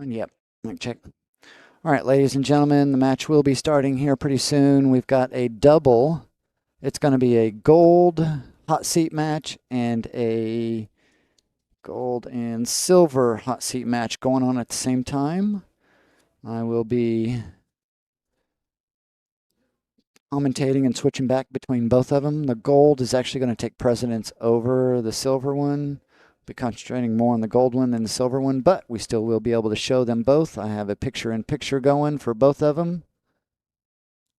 Yep, mic check. All right, ladies and gentlemen, the match will be starting here pretty soon. We've got a double. It's going to be a gold hot seat match and a gold and silver hot seat match going on at the same time. I will be commentating and switching back between both of them. The gold is actually going to take precedence over the silver one. Be concentrating more on the gold one than the silver one, but we still will be able to show them both. I have a picture-in-picture going for both of them.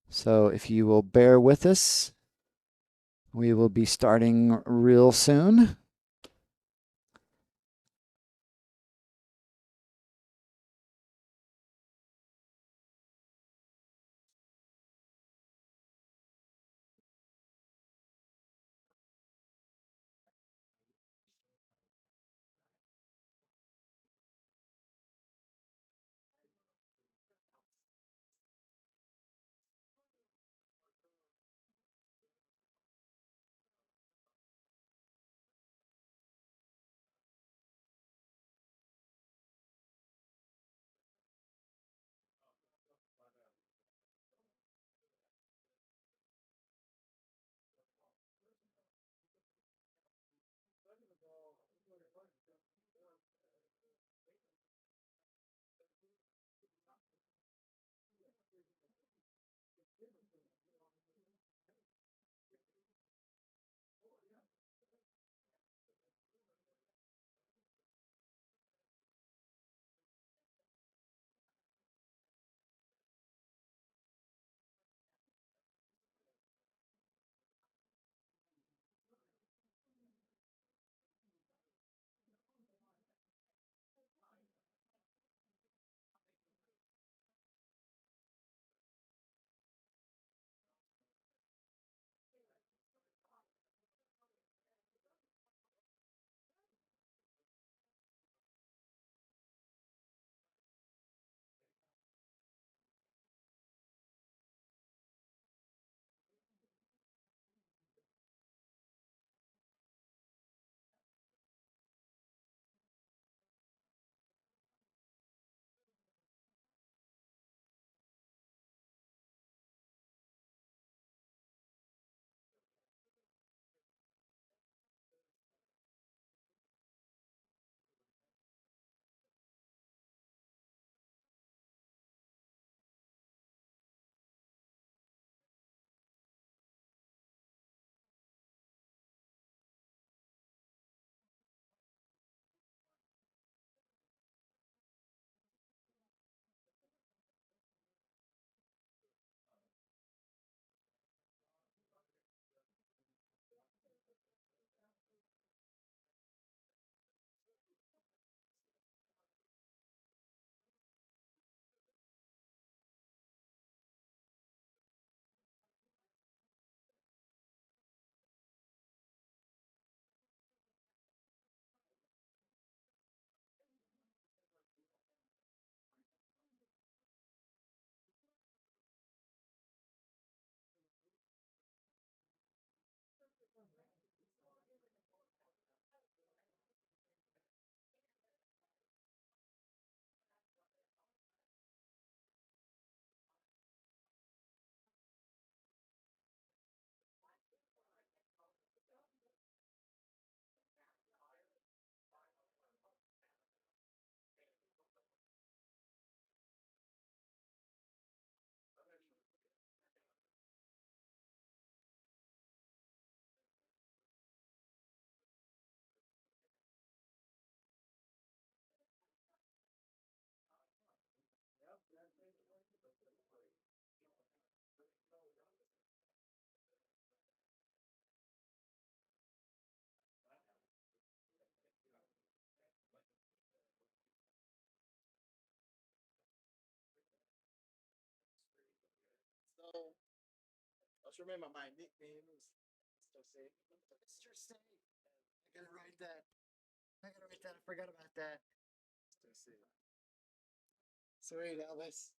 So if you will bear with us, we will be starting real soon. So, I'll remember my nickname is Mr. Safe. Mr. Safe. I gotta write that. I forgot about that. Mr. Safe. Sweet, Elvis.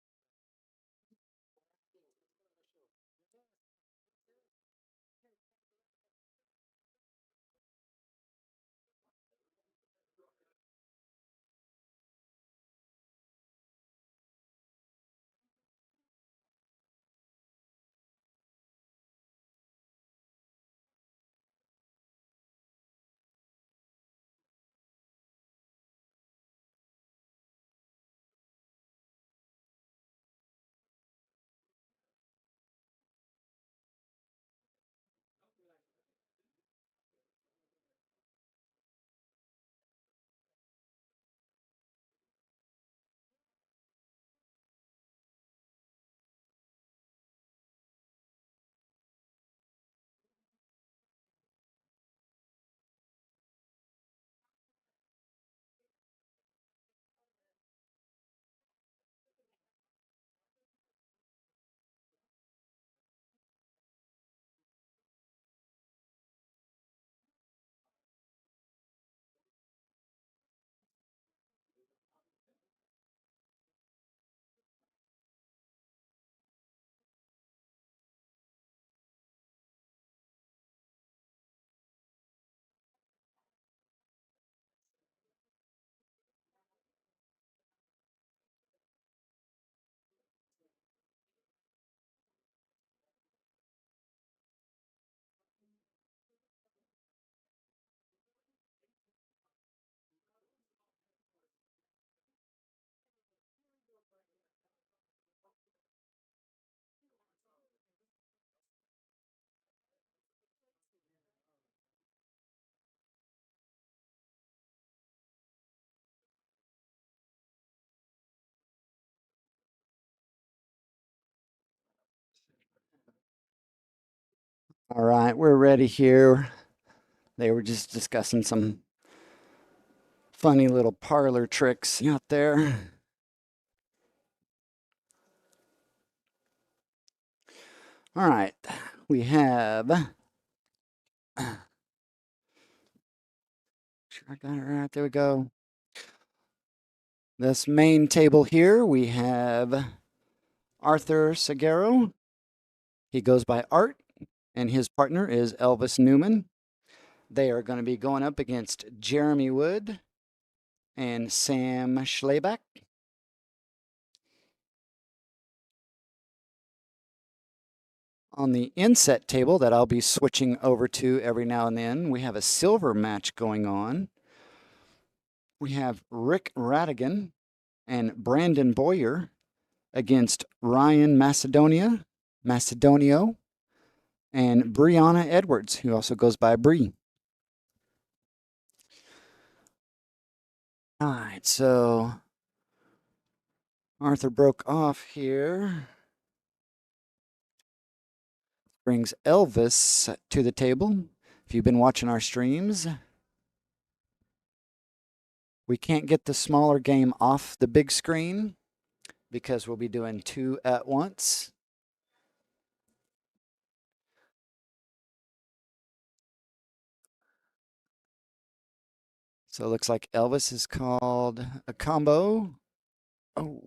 All right, we're ready here. They were just discussing some funny little parlor tricks out there. All right, we have. Sure, I got it right. There we go. This main table here, we have Arthur Sagreo. He goes by Art, and his partner is Elvis Newman. They are going to be going up against Jeremy Wood and Sam Schalback. On the inset table that I'll be switching over to every now and then, we have a silver match going on. We have Rick Radigan and Brandon Boyer against Ryan Macedonio, and Brianna Edwards, who also goes by Bree. All right, so Arthur broke off here. Brings Elvis to the table. If you've been watching our streams, we can't get the smaller game off the big screen because we'll be doing two at once. So it looks like Elvis is called a combo. Oh,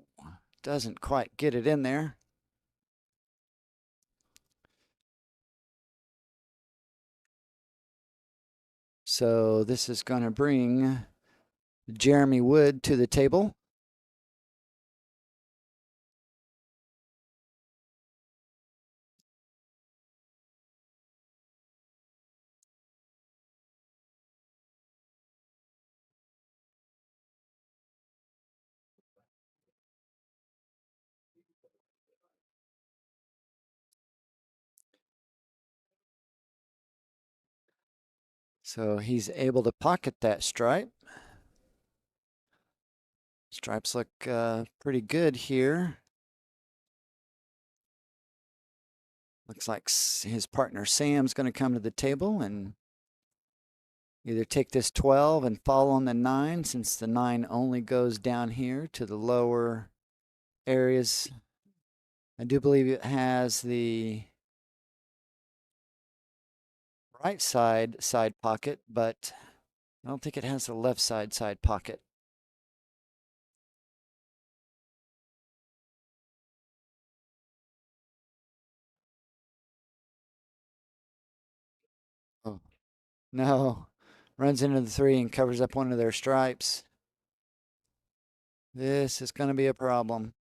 doesn't quite get it in there. So this is going to bring Jeremy Wood to the table. So he's able to pocket that stripe. Stripes look pretty good here. Looks like his partner Sam's going to come to the table and either take this 12 and fall on the 9, since the 9 only goes down here to the lower areas. I do believe it has the right side pocket, but I don't think it has the left side pocket. No. Runs into the 3 and covers up one of their stripes. This is going to be a problem.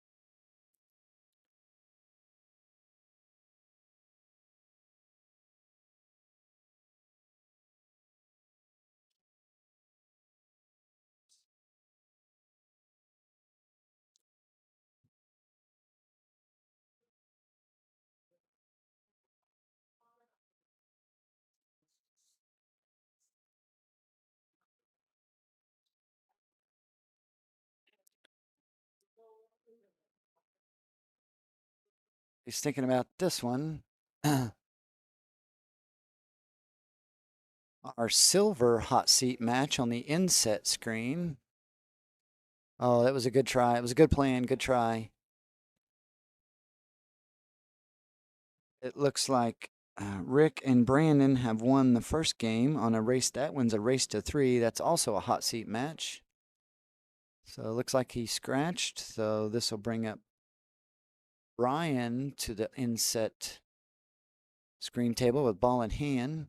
He's thinking about this one. Our silver hot seat match on the inset screen. Oh, that was a good try. It was a good plan. Good try. It looks like Rick and Brandon have won the first game on a race. That one's a race to 3. That's also a hot seat match. So it looks like he scratched. So this will bring up Brian to the inset screen table with ball in hand.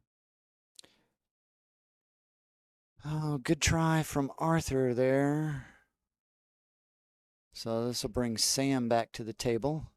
Oh, good try from Arthur there. So this will bring Sam back to the table.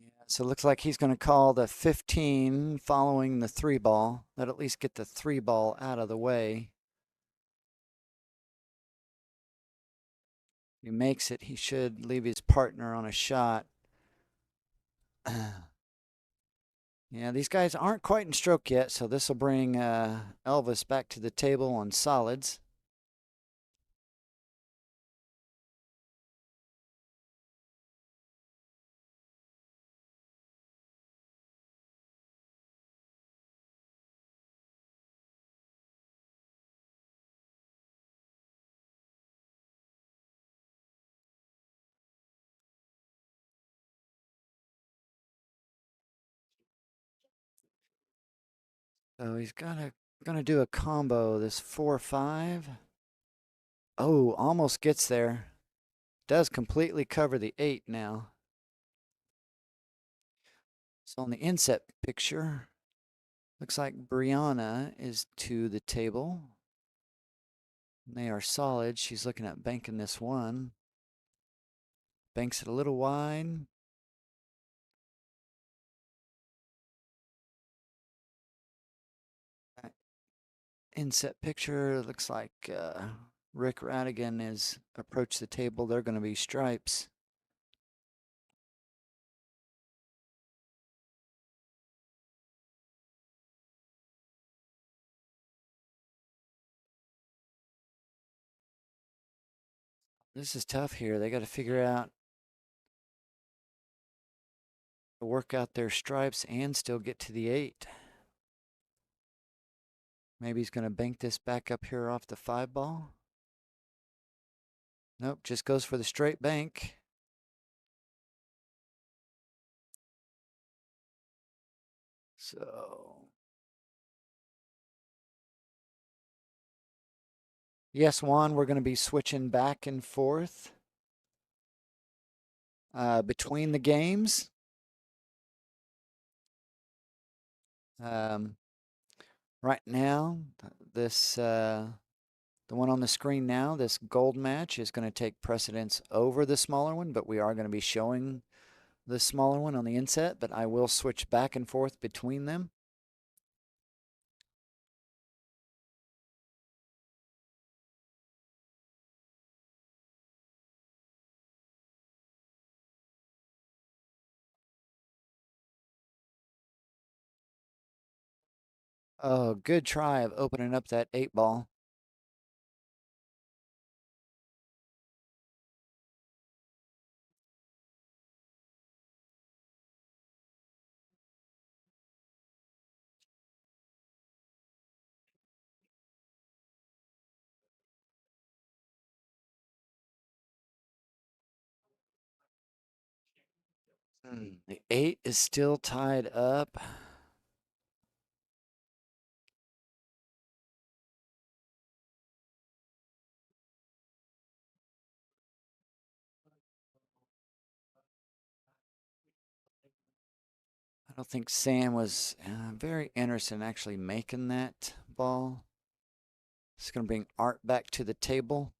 Yeah, so it looks like he's going to call the 15 following the 3 ball. That at least get the 3 ball out of the way. If he makes it, he should leave his partner on a shot. Yeah, these guys aren't quite in stroke yet, so this will bring Elvis back to the table on solids. So he's gonna do a combo. This 4-5. Oh, almost gets there. Does completely cover the 8 now. So on the inset picture, looks like Brianna is to the table. They are solid. She's looking at banking this one. Banks it a little wide. Inset picture looks like Rick Radigan is approached the table. They're going to be stripes. This is tough here. They got to figure out to work out their stripes and still get to the 8. Maybe he's going to bank this back up here off the 5 ball. Nope, just goes for the straight bank. So, yes, Juan, we're going to be switching back and forth between the games. Right now, the one on the screen now, this gold match is going to take precedence over the smaller one, but we are going to be showing the smaller one on the inset, but I will switch back and forth between them. Oh, good try of opening up that 8 ball. The 8 is still tied up. I don't think Sam was very interested in actually making that ball. It's going to bring Art back to the table.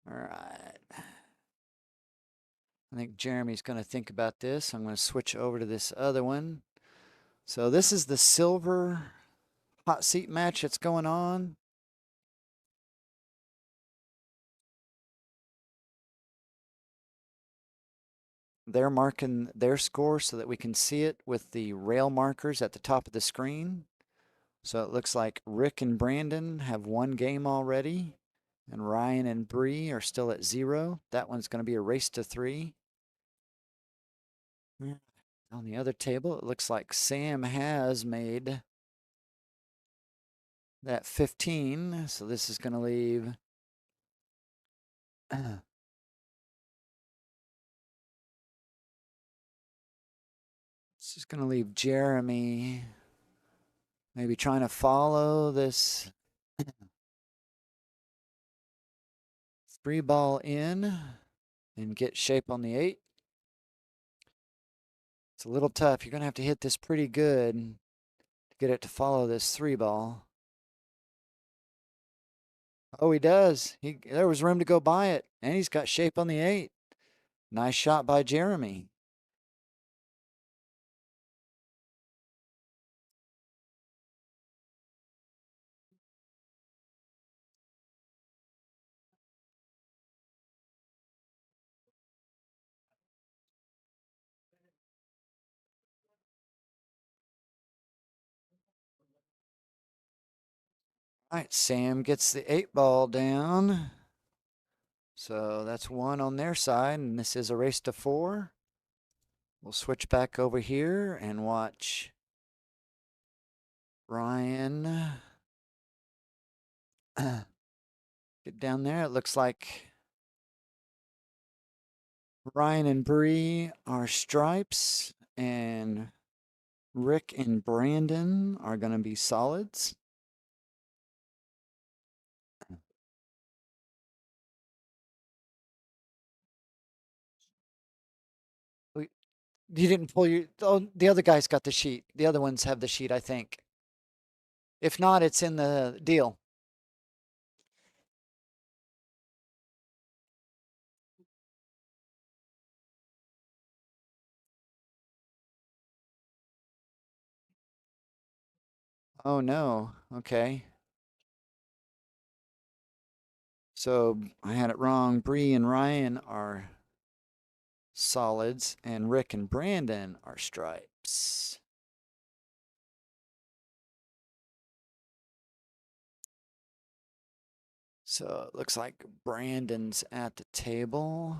All right. I think Jeremy's going to think about this. I'm going to switch over to this other one. So this is the silver hot seat match that's going on. They're marking their score so that we can see it with the rail markers at the top of the screen. So it looks like Rick and Brandon have one game already, and Ryan and Bree are still at 0. That one's going to be a race to 3. On the other table, it looks like Sam has made that 15. So this is going to leave this is going to leave Jeremy maybe trying to follow this 3 ball in and get shape on the 8. It's a little tough. You're going to have to hit this pretty good to get it to follow this 3 ball. Oh, he does. There was room to go by it, and he's got shape on the 8. Nice shot by Jeremy. All right, Sam gets the 8 ball down. So that's 1 on their side, and this is a race to 4. We'll switch back over here and watch Ryan get down there. It looks like Ryan and Bree are stripes, and Rick and Brandon are going to be solids. You didn't pull your. Oh, the other guy's got the sheet. The other ones have the sheet, I think. If not, it's in the deal. Oh, no. Okay. So I had it wrong. Bree and Ryan are solids, and Rick and Brandon are stripes. So it looks like Brandon's at the table.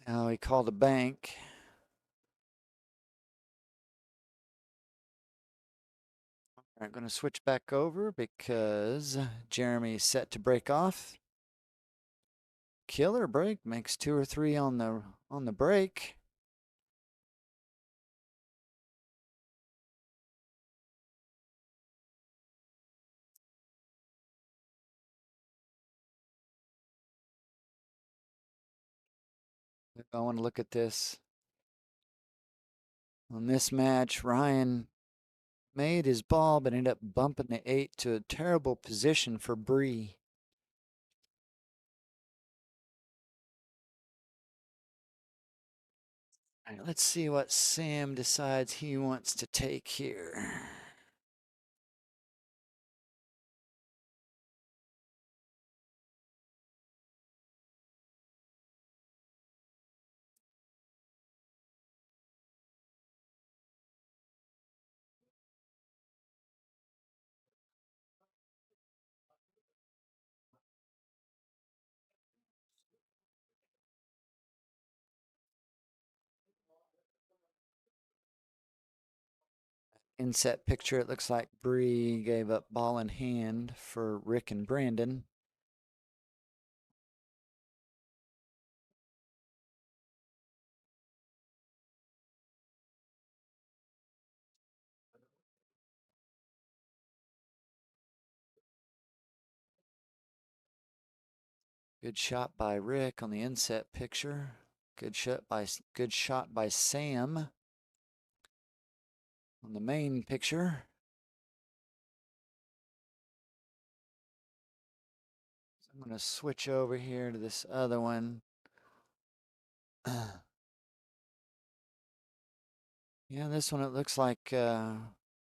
Oh, he called a bank. I'm going to switch back over because Jeremy's set to break off. Killer break, makes 2 or 3 on the break. I want to look at this. On this match, Ryan made his ball, but ended up bumping the 8 to a terrible position for Bree. All right, let's see what Sam decides he wants to take here. Inset picture, it looks like Bree gave up ball in hand for Rick and Brandon. Good shot by Rick on the inset picture. Good shot by Sam on the main picture. So I'm going to switch over here to this other one. Yeah, this one it looks like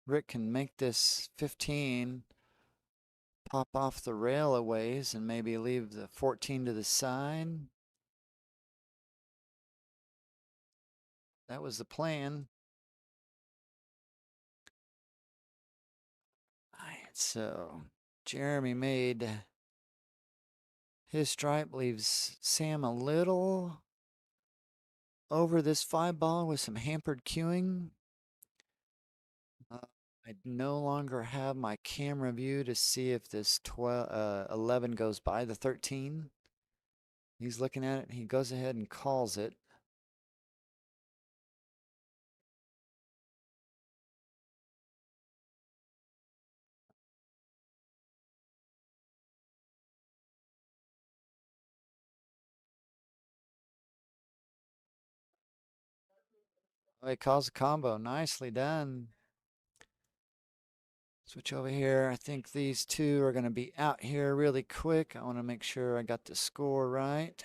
Rick can make this 15, pop off the rail a ways, and maybe leave the 14 to the side. That was the plan. All right, so Jeremy made his stripe, leaves Sam a little over this 5 ball with some hampered cueing. I no longer have my camera view to see if this 11 goes by the 13. He's looking at it, and he goes ahead and calls it. Oh, he calls a combo. Nicely done. Switch over here. I think these two are going to be out here really quick. I want to make sure I got the score right.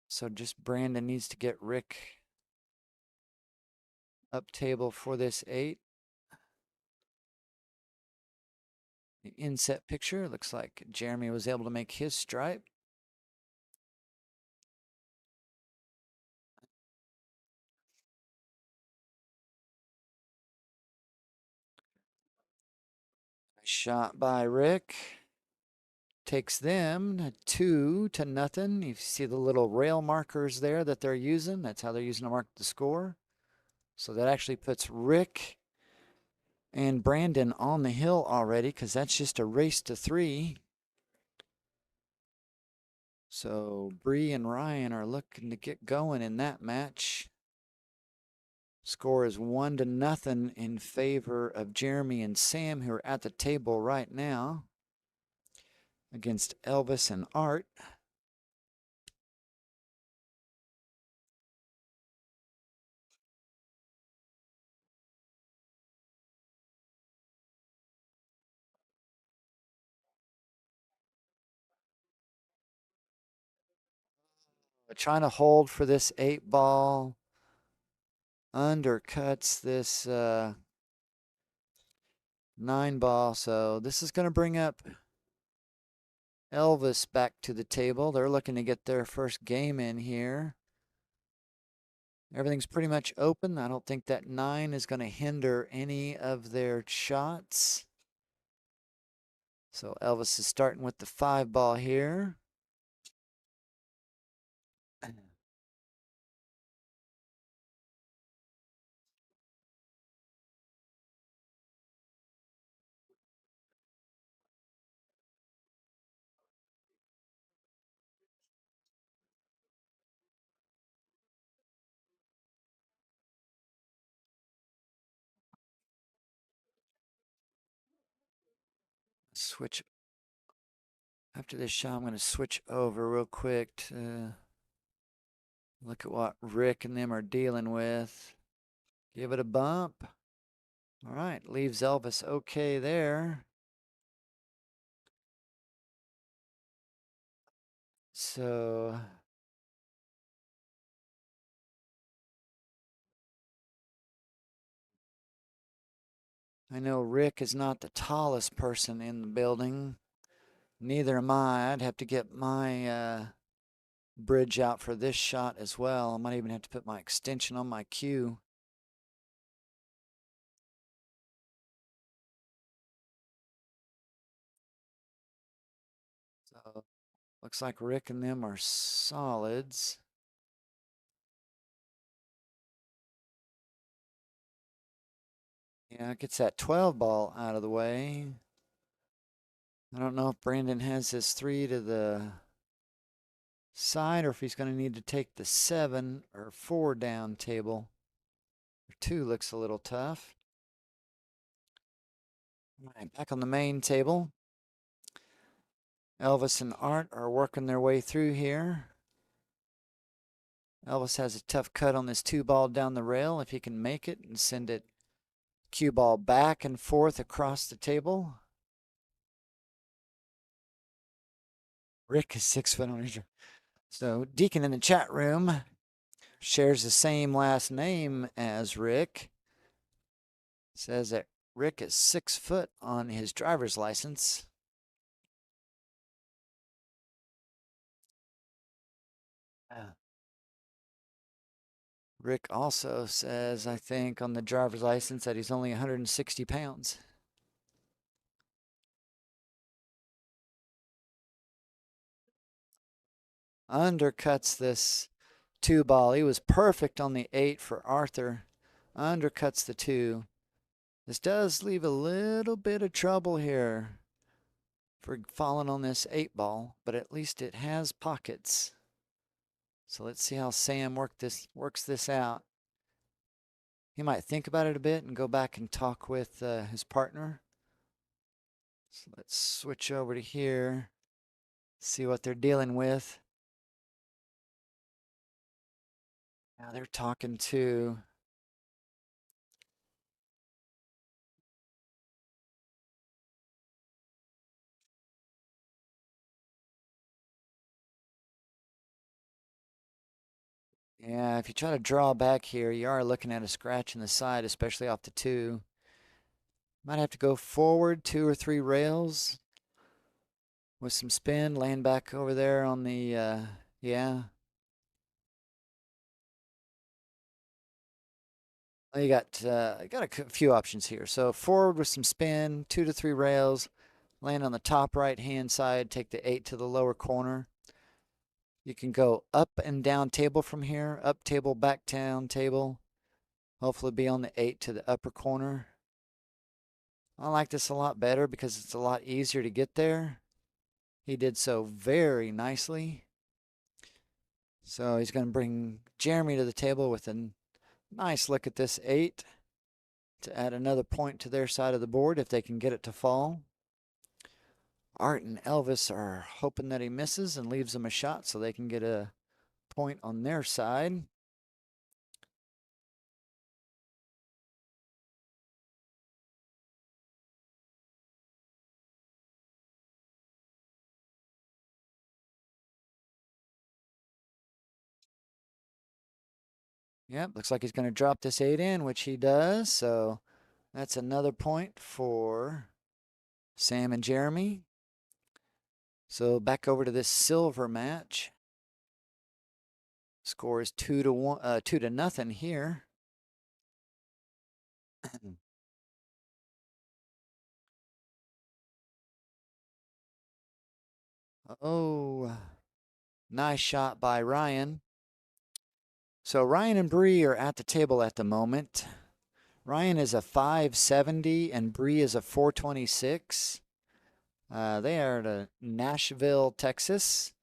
So just Brandon needs to get Rick up table for this 8. The inset picture looks like Jeremy was able to make his stripe. Shot by Rick. Takes them 2-0. You see the little rail markers there that they're using. That's how they're using to mark the score. So that actually puts Rick and Brandon on the hill already, because that's just a race to 3. So Bree and Ryan are looking to get going in that match. Score is 1-0 in favor of Jeremy and Sam, who are at the table right now against Elvis and Art. Trying to hold for this 8-ball. Undercuts this 9-ball. So this is going to bring up Elvis back to the table. They're looking to get their first game in here. Everything's pretty much open. I don't think that 9 is going to hinder any of their shots. So Elvis is starting with the 5-ball here. Switch. After this shot, I'm going to switch over real quick to look at what Rick and them are dealing with. Give it a bump. All right, leaves Elvis okay there. So I know Rick is not the tallest person in the building. Neither am I. I'd have to get my bridge out for this shot as well. I might even have to put my extension on my cue. So So looks like Rick and them are solids. Yeah, gets that 12 ball out of the way. I don't know if Brandon has his 3 to the side or if he's going to need to take the 7 or 4 down table. 2 looks a little tough. All right, back on the main table. Elvis and Art are working their way through here. Elvis has a tough cut on this 2 ball down the rail. If he can make it and send it cue ball back and forth across the table. Rick is 6 foot on his. So Deacon in the chat room shares the same last name as Rick. Says that Rick is 6 foot on his driver's license. Rick also says, I think, on the driver's license that he's only 160 pounds. Undercuts this 2 ball. He was perfect on the 8 for Arthur. Undercuts the 2. This does leave a little bit of trouble here for falling on this 8 ball, but at least it has pockets. So let's see how Sam works this out. He might think about it a bit and go back and talk with his partner. So let's switch over to here, see what they're dealing with. Now they're talking to yeah, if you try to draw back here, you are looking at a scratch in the side, especially off the 2. Might have to go forward 2 or 3 rails with some spin, land back over there on the, yeah. Well, you got a few options here. So forward with some spin, 2 to 3 rails, land on the top right-hand side, take the 8 to the lower corner. You can go up and down table from here, up table, back down table. Hopefully be on the 8 to the upper corner. I like this a lot better because it's a lot easier to get there. He did so very nicely. So he's going to bring Jeremy to the table with a nice look at this 8 to add another point to their side of the board if they can get it to fall. Art and Elvis are hoping that he misses and leaves them a shot so they can get a point on their side. Yep, looks like he's going to drop this 8 in, which he does. So that's another point for Sam and Jeremy. So back over to this silver match. Score is 2-1, 2-0 here. Oh, nice shot by Ryan. So Ryan and Bree are at the table at the moment. Ryan is a 570 and Bree is a 426. They are at Nashville, Texas,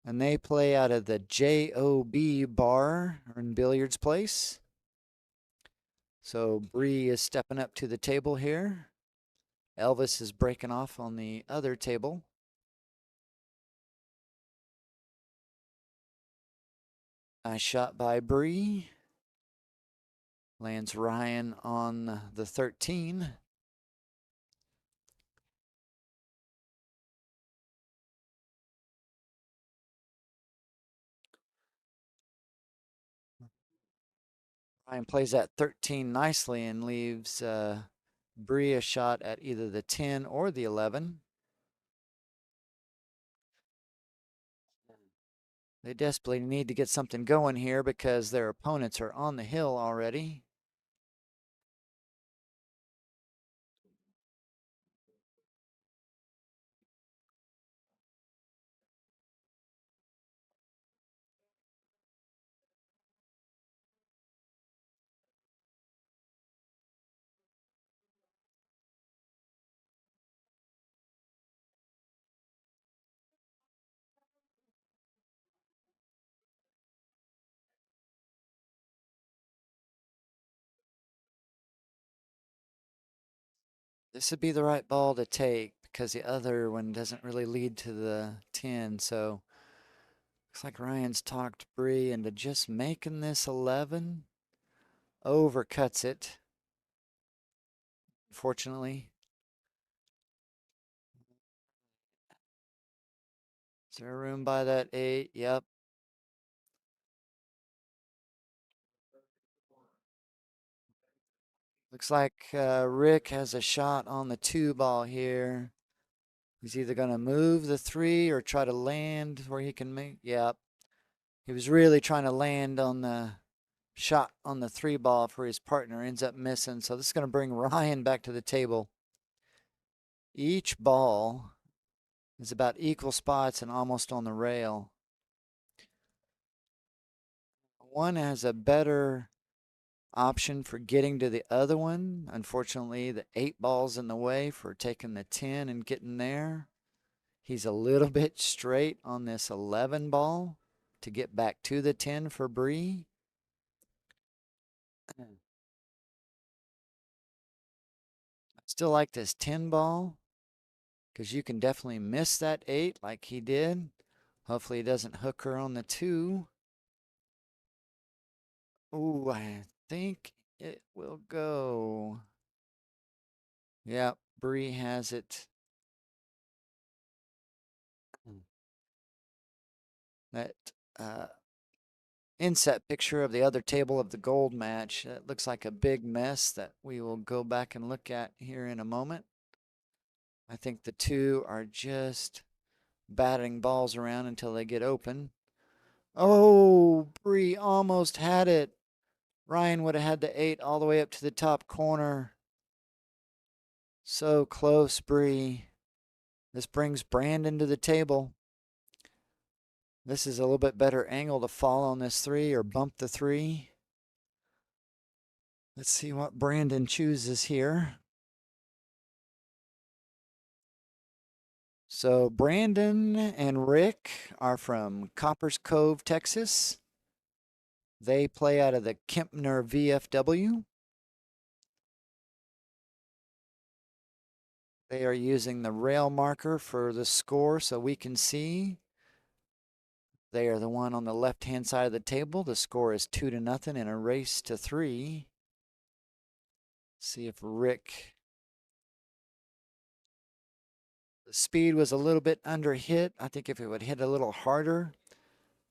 and they play out of the JOB bar and billiards place. So Bree is stepping up to the table here. Elvis is breaking off on the other table. Nice shot by Bree. Lands Ryan on the 13. Ryan plays that 13 nicely and leaves Bree a shot at either the 10 or the 11. They desperately need to get something going here because their opponents are on the hill already. This would be the right ball to take because the other one doesn't really lead to the 10. So looks like Ryan's talked Bree into just making this 11. Overcuts it, unfortunately. Is there room by that 8? Yep. Looks like Rick has a shot on the 2 ball here. He's either going to move the 3 or try to land where he can make. Yep. He was really trying to land on the shot on the 3 ball for his partner. Ends up missing. So this is going to bring Ryan back to the table. Each ball is about equal spots and almost on the rail. One has a better option for getting to the other one. Unfortunately, the 8 ball's in the way for taking the 10 and getting there. He's a little bit straight on this 11 ball to get back to the 10 for Bree. I still like this 10 ball because you can definitely miss that 8 like he did. Hopefully he doesn't hook her on the 2. Ooh, I think it will go. Yep, Bree has it. That inset picture of the other table of the gold match. It looks like a big mess that we will go back and look at here in a moment. I think the 2 are just batting balls around until they get open. Oh, Bree almost had it. Ryan would have had the 8 all the way up to the top corner. So close, Bree. This brings Brandon to the table. This is a little bit better angle to fall on this 3 or bump the 3. Let's see what Brandon chooses here. So Brandon and Rick are from Coppers Cove, Texas. They play out of the Kempner VFW. They are using the rail marker for the score so we can see. They are the one on the left-hand side of the table. The score is 2-0 in a race to 3. See if Rick. The speed was a little bit under hit. I think if it would hit a little harder,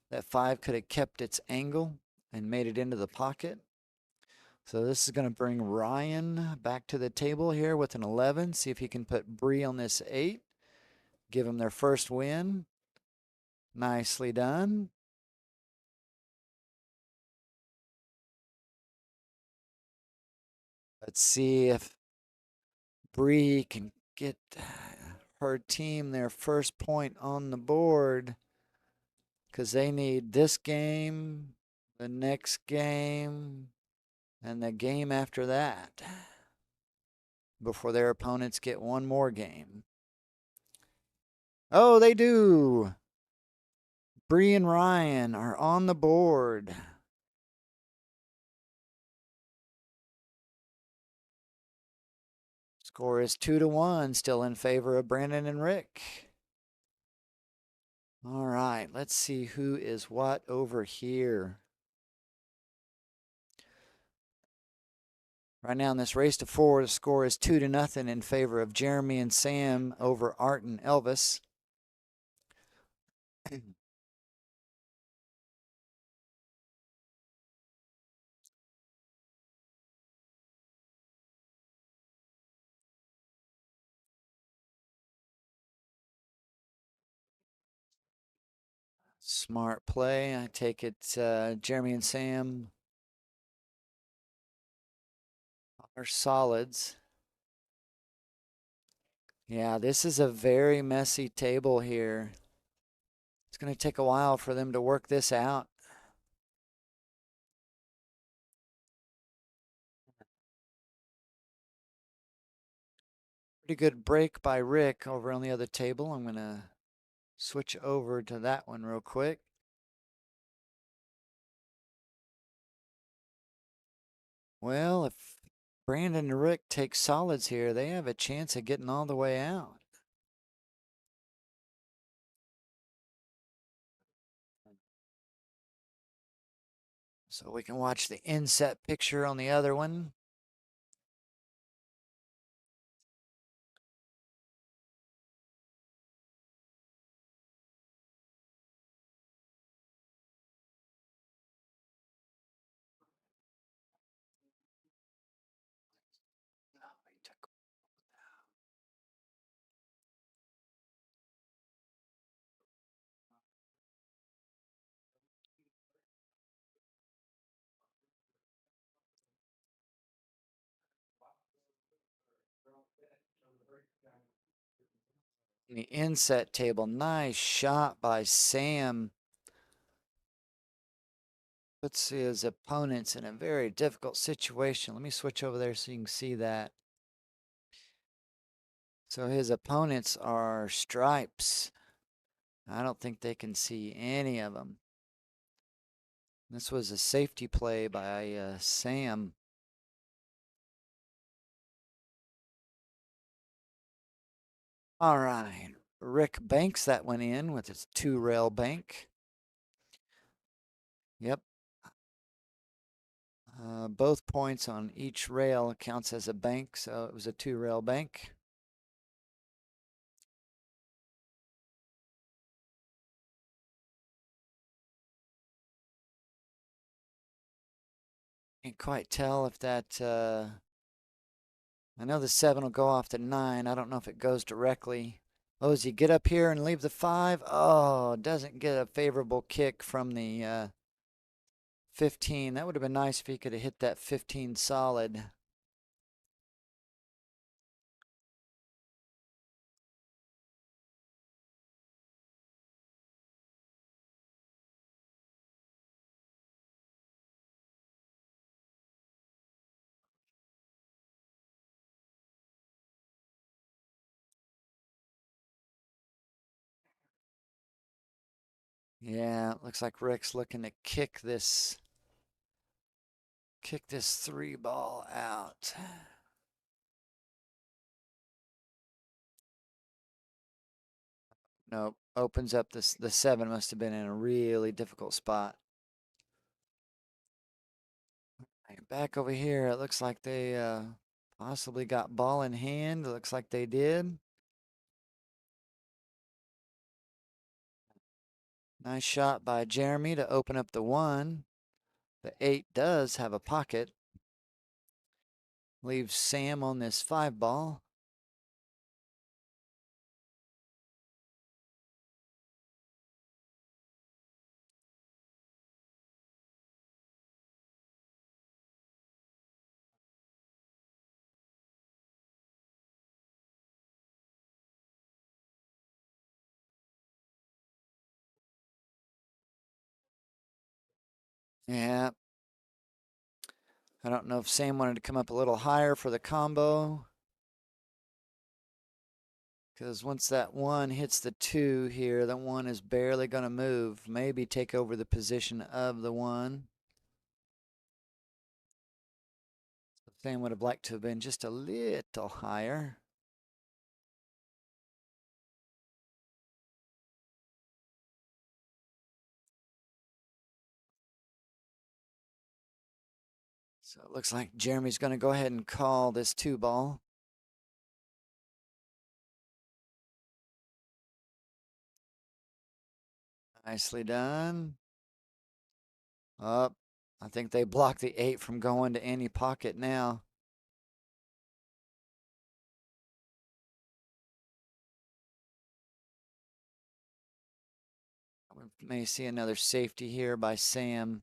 that 5 could have kept its angle and made it into the pocket. So this is going to bring Ryan back to the table here with an 11. See if he can put Bree on this 8. Give them their first win. Nicely done. Let's see if Bree can get her team their first point on the board because they need this game, the next game, and the game after that before their opponents get one more game. Oh, they do. Bree and Ryan are on the board. Score is 2-1, still in favor of Brandon and Rick. All right, let's see who is what over here. Right now in this race to 4, the score is 2-0 in favor of Jeremy and Sam over Art and Elvis. Smart play. I take it Jeremy and Sam are solids. Yeah, this is a very messy table here. It's going to take a while for them to work this out. Pretty good break by Rick over on the other table. I'm going to switch over to that one real quick. Well, if Brandon and Rick take solids here. They have a chance of getting all the way out. So we can watch the inset picture on the other one. The inset table, nice shot by Sam. Puts his opponents in a very difficult situation. Let me switch over there so you can see that. So his opponents are stripes. I don't think they can see any of them. This was a safety play by Sam. All right. Rick banks that one in with his 2-rail bank. Yep. Both points on each rail counts as a bank, so it was a 2-rail bank. Can't quite tell if that, I know the 7 will go off the 9. I don't know if it goes directly. Oh, does he get up here and leave the 5? Oh, doesn't get a favorable kick from the 15. That would have been nice if he could have hit that 15 solid. Yeah, looks like Rick's looking to kick this 3 ball out. Nope, opens up the 7. Must have been in a really difficult spot. Back over here, it looks like they possibly got ball in hand. It looks like they did. Nice shot by Jeremy to open up the 1. The 8 does have a pocket. Leaves Sam on this 5 ball. Yeah. I don't know if Sam wanted to come up a little higher for the combo. Because once that 1 hits the 2 here, that 1 is barely going to move. Maybe take over the position of the 1. Sam would have liked to have been just a little higher. So it looks like Jeremy's going to go ahead and call this 2 ball. Nicely done. Up. I think they blocked the 8 from going to any pocket now. We may see another safety here by Sam.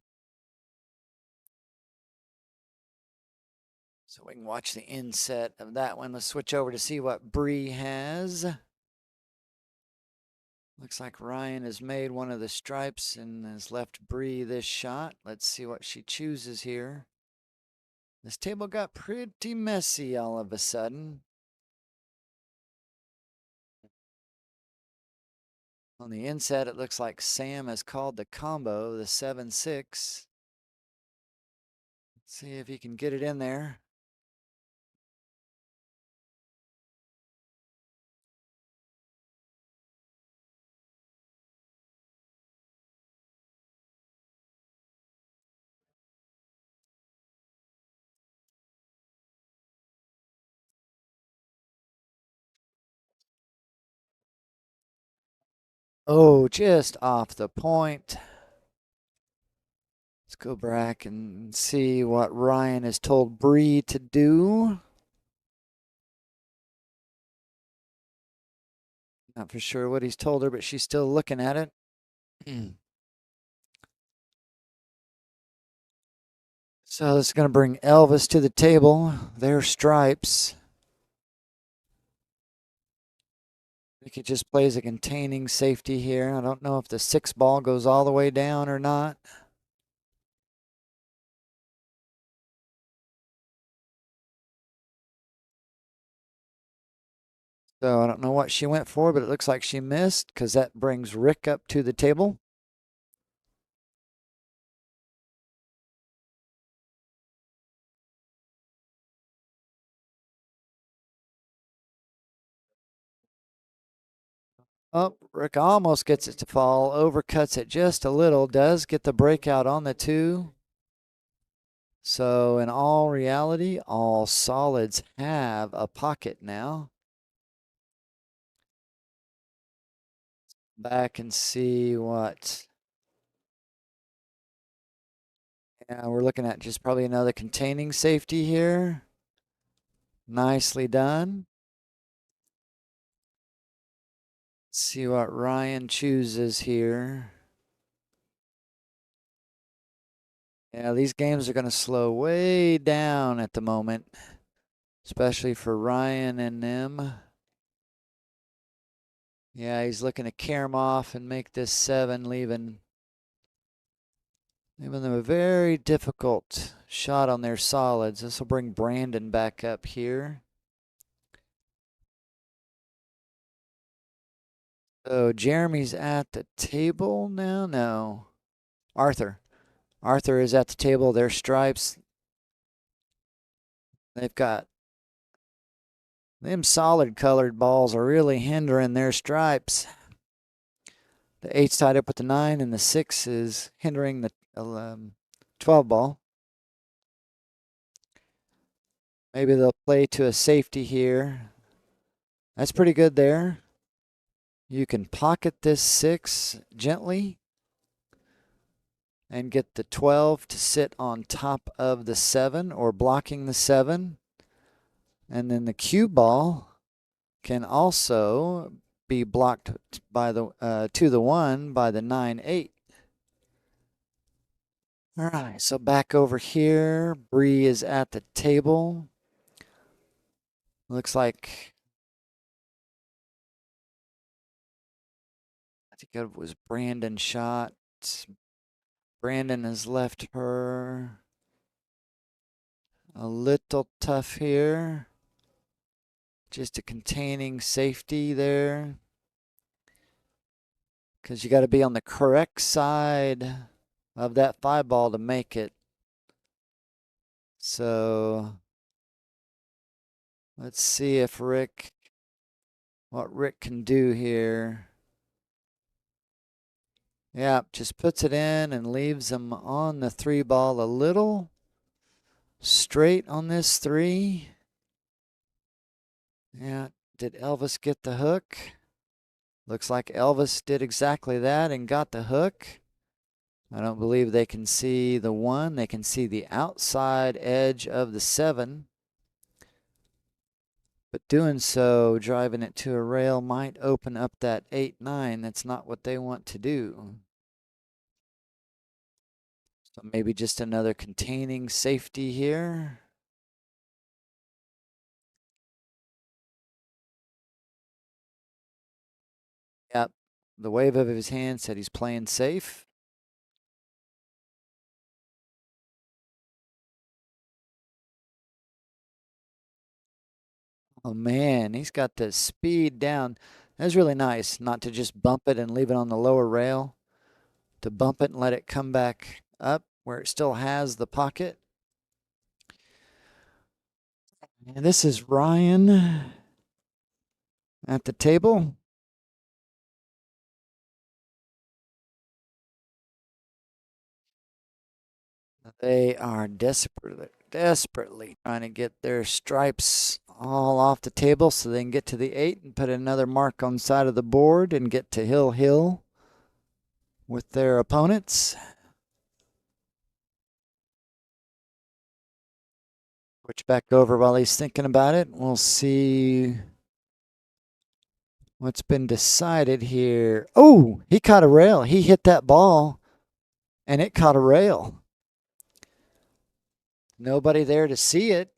So we can watch the inset of that one. Let's switch over to see what Bree has. Looks like Ryan has made one of the stripes and has left Bree this shot. Let's see what she chooses here. This table got pretty messy all of a sudden. On the inset, it looks like Sam has called the combo, the 7-6. Let's see if he can get it in there. Oh, just off the point. Let's go back and see what Ryan has told Bree to do. Not for sure what he's told her, but she's still looking at it. So this is going to bring Elvis to the table. Their stripes. I think he just plays a containing safety here. I don't know if the 6 ball goes all the way down or not. So I don't know what she went for, but it looks like she missed because that brings Rick up to the table. Oh, Rick almost gets it to fall, overcuts it just a little, does get the breakout on the 2. So in all reality, all solids have a pocket now. Back and see what. Yeah, we're looking at just probably another containing safety here. Nicely done. Let's see what Ryan chooses here. Yeah, these games are going to slow way down at the moment, especially for Ryan and them. Yeah, he's looking to carry him off and make this 7, leaving them a very difficult shot on their solids. This will bring Brandon back up here. So Jeremy's at the table now? No. Arthur. Arthur is at the table. Their stripes. They've got them solid colored balls are really hindering their stripes. The 8's tied up with the 9, and the 6 is hindering the 12 ball. Maybe they'll play to a safety here. That's pretty good there. You can pocket this 6 gently and get the 12 to sit on top of the 7 or blocking the 7. And then the cue ball can also be blocked by the to the 1 by the 9-8. All right, so back over here, Bree is at the table. Looks like I think it was Brandon shot. Brandon has left her a little tough here. Just a containing safety there. Because you got to be on the correct side of that 5 ball to make it. So let's see if what Rick can do here. Yeah, just puts it in and leaves him on the 3 ball a little straight on this 3. Yeah, did Elvis get the hook? Looks like Elvis did exactly that and got the hook. I don't believe they can see the 1. They can see the outside edge of the 7. But doing so, driving it to a rail might open up that 8-9. That's not what they want to do. So maybe just another containing safety here. Yep. The wave of his hand said he's playing safe. Oh man, he's got the speed down. That's really nice not to just bump it and leave it on the lower rail. To bump it and let it come back up where it still has the pocket. And this is Ryan at the table. They are desperate. desperately trying to get their stripes all off the table so they can get to the 8 and put another mark on the side of the board and get to hill with their opponents. Switch back over while he's thinking about it. We'll see what's been decided here. Oh, he caught a rail. He hit that ball, and it caught a rail. Nobody there to see it.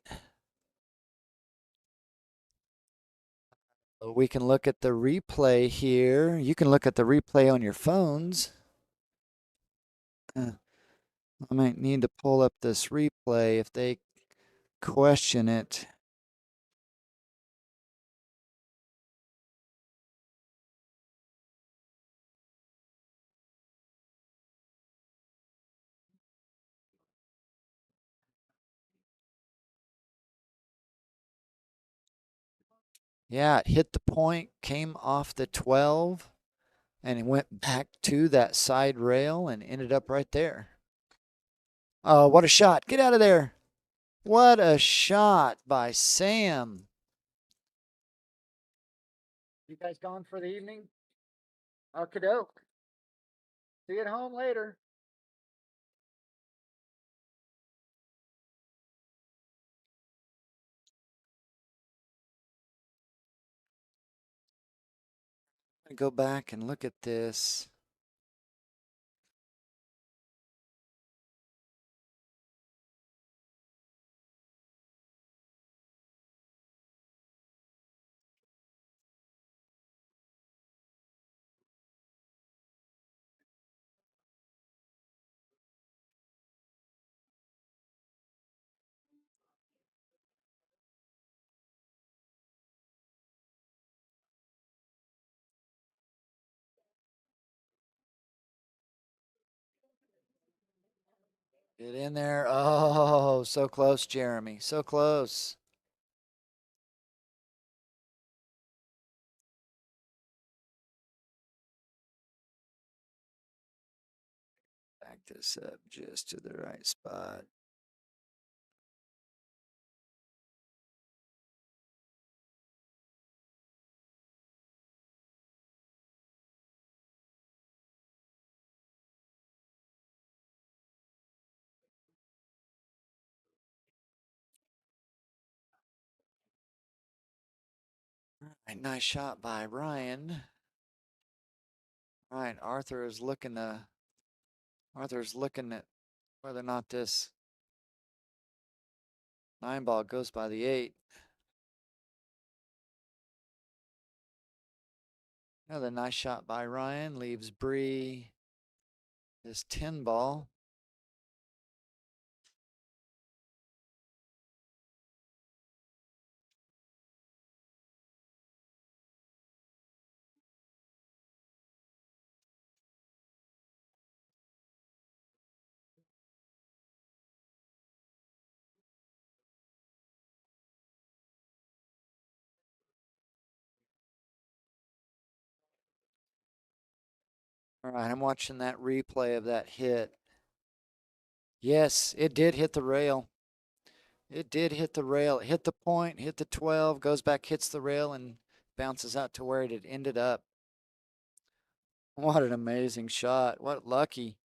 We can look at the replay here. You can look at the replay on your phones. I might need to pull up this replay if they question it. Yeah, it hit the point, came off the 12, and it went back to that side rail and ended up right there. Oh, what a shot. Get out of there. What a shot by Sam. You guys gone for the evening? Okadoke. See you at home later. I'm going to go back and look at this. Get in there. Oh, so close, Jeremy. So close. Back this up just to the right spot. All right, nice shot by Ryan. All right, Arthur's looking at whether or not this 9 ball goes by the 8. Another nice shot by Ryan leaves Bree this 10 ball. All right, I'm watching that replay of that hit. Yes, it did hit the rail. It did hit the rail. It hit the point, hit the 12, goes back, hits the rail, and bounces out to where it had ended up. What an amazing shot. What lucky.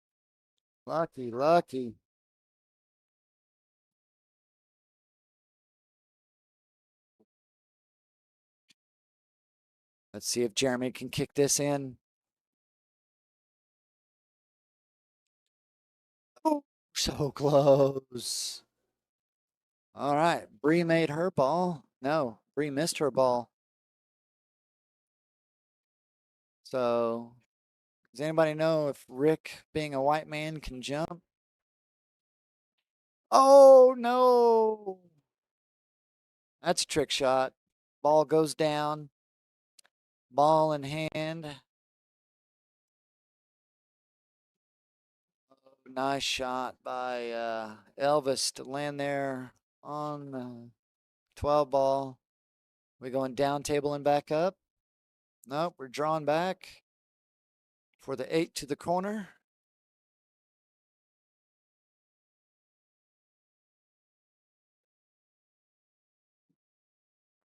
Lucky, lucky. Let's see if Jeremy can kick this in. Oh, so close. All right, Bree made her ball. No, Bree missed her ball. So, does anybody know if Rick, being a white man, can jump? Oh, no. That's a trick shot. Ball goes down. Ball in hand. Nice shot by Elvis to land there on the 12 ball. We going down table and back up? Nope, we're drawn back for the 8 to the corner.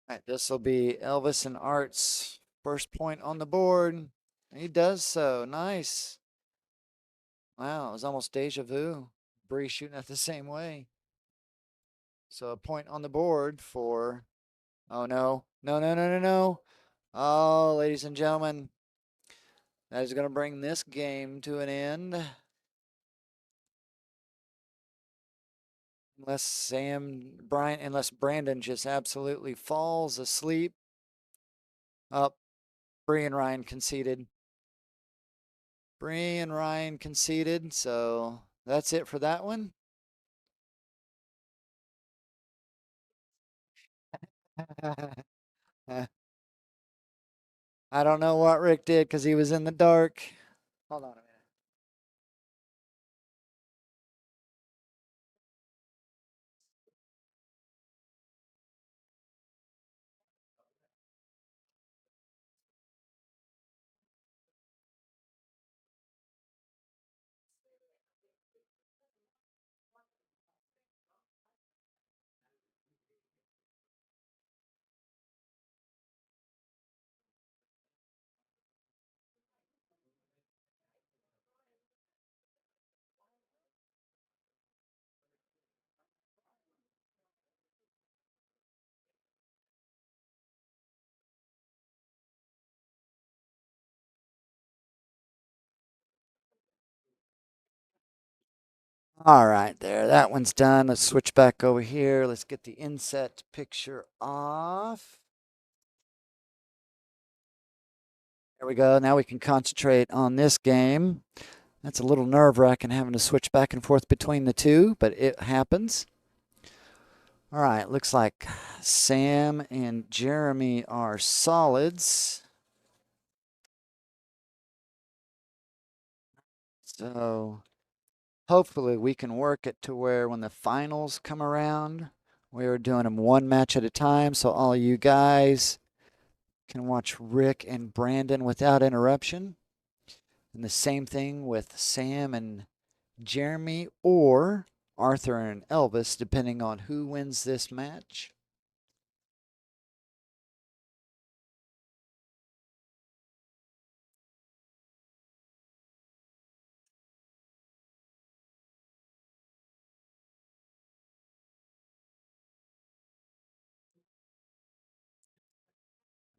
All right, this will be Elvis and Art's first point on the board. He does so. Nice. Wow, it was almost deja vu. Bree shooting it the same way. So a point on the board for. Oh no. No, no, no, no, no. Oh, ladies and gentlemen, that is going to bring this game to an end. Unless Brandon just absolutely falls asleep. Up, Bree and Ryan conceded. Bree and Ryan conceded, so that's it for that one. I don't know what Rick did because he was in the dark. Hold on a minute. All right, there. That one's done. Let's switch back over here. Let's get the inset picture off. There we go. Now we can concentrate on this game. That's a little nerve-wracking having to switch back and forth between the two, but it happens. All right, looks like Sam and Jeremy are solids. So hopefully we can work it to where when the finals come around, we're doing them one match at a time, so all you guys can watch Rick and Brandon without interruption. And the same thing with Sam and Jeremy or Arthur and Elvis, depending on who wins this match.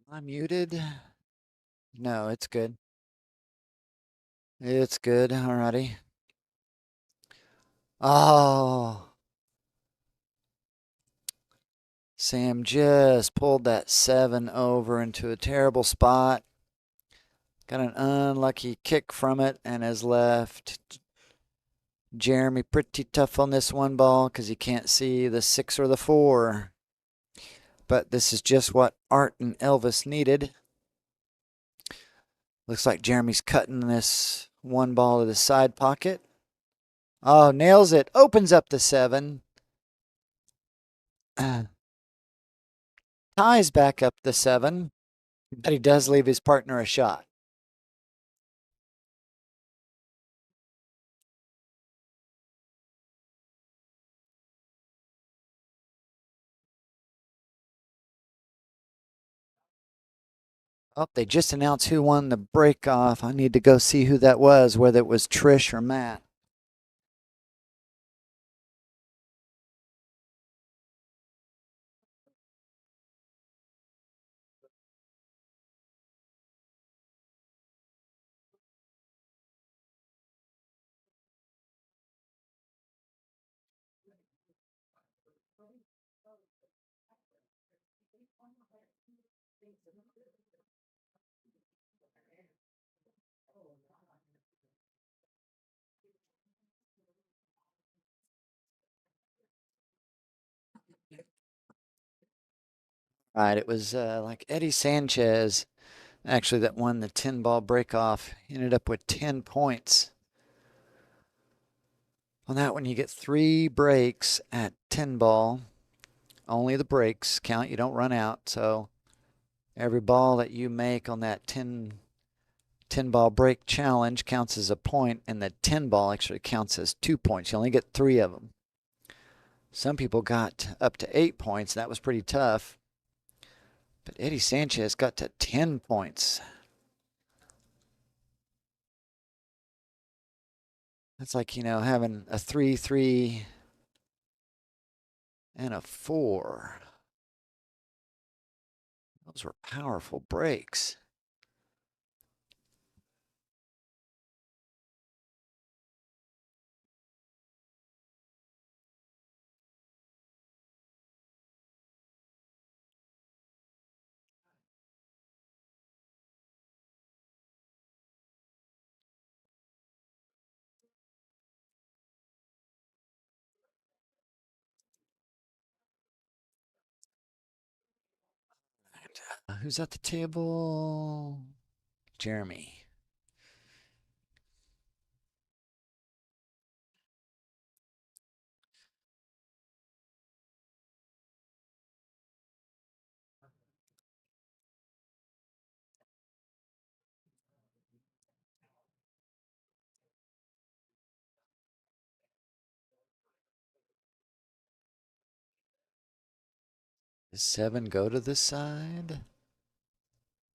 Am I muted? No, it's good. It's good. Alrighty. Oh, Sam just pulled that 7 over into a terrible spot. Got an unlucky kick from it and has left Jeremy pretty tough on this one ball because he can't see the 6 or the 4. But this is just what Art and Elvis needed. Looks like Jeremy's cutting this one ball to the side pocket. Oh, nails it. Opens up the 7. Ties back up the 7. But he does leave his partner a shot. Oh, they just announced who won the break off. I need to go see who that was, whether it was Trish or Matt. All right, it was like Eddie Sanchez, actually, that won the 10 ball break off. He ended up with 10 points. On that one, you get 3 breaks at 10 ball. Only the breaks count. You don't run out. So every ball that you make on that 10 ball break challenge counts as a point, and the 10 ball actually counts as 2 points. You only get 3 of them. Some people got up to 8 points. That was pretty tough. But Eddie Sanchez got to 10 points. That's like, you know, having a 3-3 and a 4. Those were powerful breaks. Who's at the table? Jeremy. Does 7 go to this side?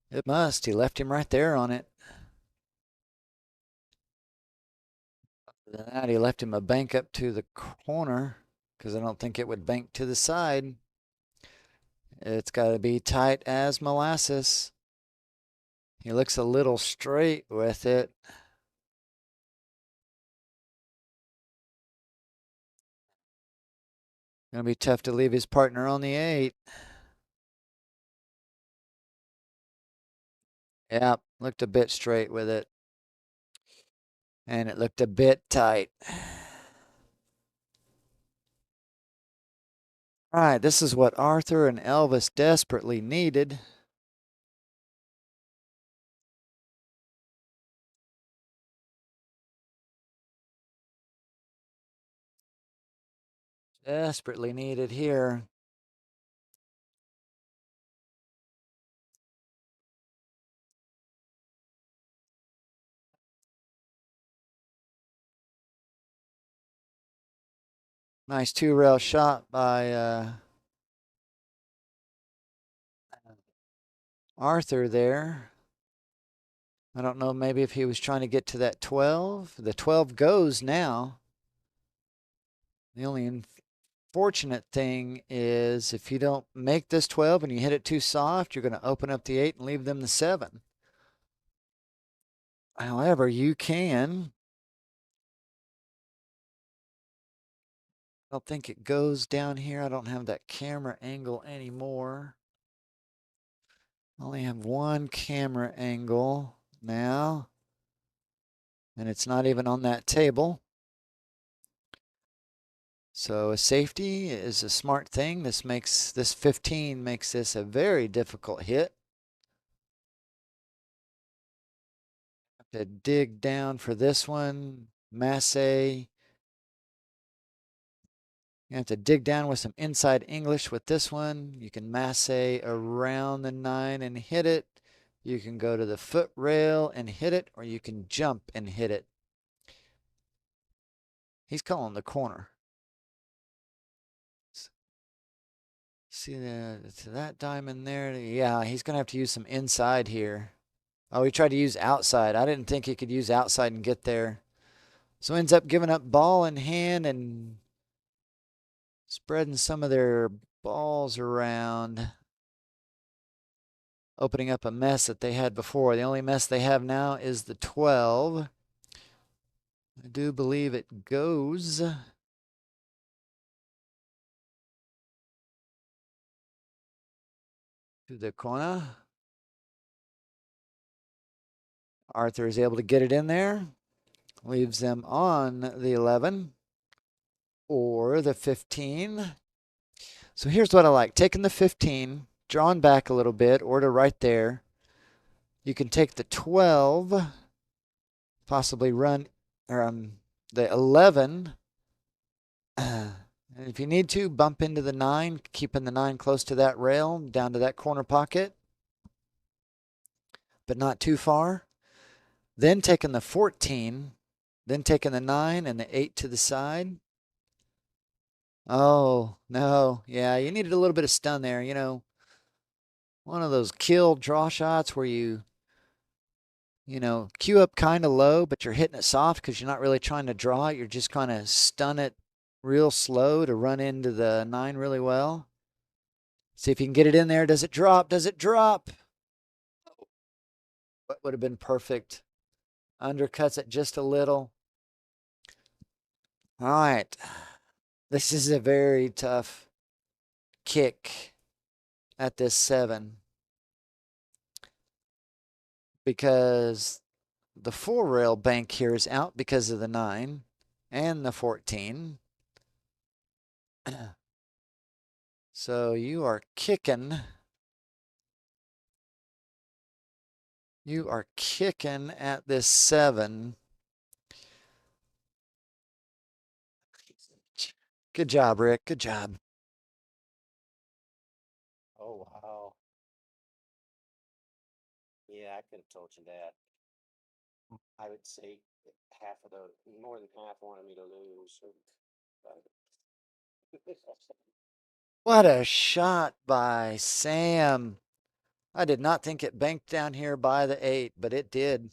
It must. He left him right there on it. Other than that, he left him a bank up to the corner because I don't think it would bank to the side. It's got to be tight as molasses. He looks a little straight with it. Gonna be tough to leave his partner on the 8. Yeah, looked a bit straight with it. And it looked a bit tight. All right, this is what Arthur and Elvis desperately needed. Desperately needed here. Nice 2-rail shot by Arthur there. I don't know, maybe if he was trying to get to that 12. The 12 goes now. The only unfortunate thing is if you don't make this 12 and you hit it too soft, you're going to open up the 8 and leave them the 7. However, you can. I don't think it goes down here. I don't have that camera angle anymore. I only have one camera angle now. And it's not even on that table. So a safety is a smart thing. This 15 makes this a very difficult hit. Have to dig down for this one. Masse. You have to dig down with some inside English with this one. You can masse around the 9 and hit it. You can go to the foot rail and hit it, or you can jump and hit it. He's calling the corner. See that diamond there? Yeah, he's going to have to use some inside here. Oh, he tried to use outside. I didn't think he could use outside and get there. So ends up giving up ball in hand and spreading some of their balls around, opening up a mess that they had before. The only mess they have now is the 12. I do believe it goes to the corner. Arthur is able to get it in there. Leaves them on the 11 or the 15. So here's what I like. Taking the 15, drawn back a little bit, or to right there. You can take the 12, possibly run or the 11. And if you need to, bump into the 9, keeping the 9 close to that rail, down to that corner pocket, but not too far. Then taking the 14, then taking the 9 and the 8 to the side. Oh, no. Yeah, you needed a little bit of stun there, you know. one of those kill draw shots where you cue up kind of low, but you're hitting it soft because you're not really trying to draw it. You're just kind of stun it real slow to run into the 9 really well. See if you can get it in there. Does it drop? Does it drop? What would have been perfect? Undercuts it just a little. All right. This is a very tough kick at this 7 because the 4 rail bank here is out because of the 9 and the 14. So you are kicking. You are kicking at this 7. Good job, Rick. Good job. Oh, wow. Yeah, I could have told you that. I would say half of the, more than half wanted me to lose. But What a shot by Sam. I did not think it banked down here by the 8, but it did.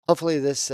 Hopefully this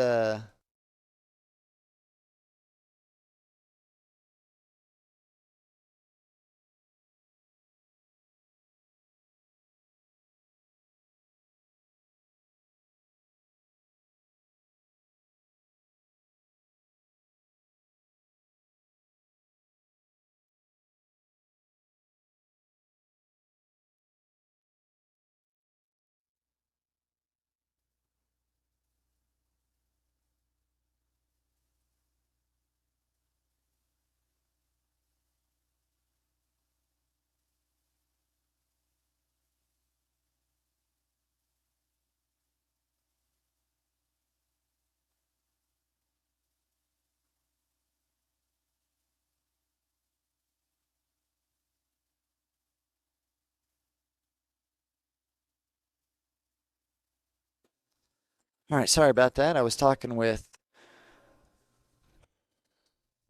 All right, sorry about that. I was talking with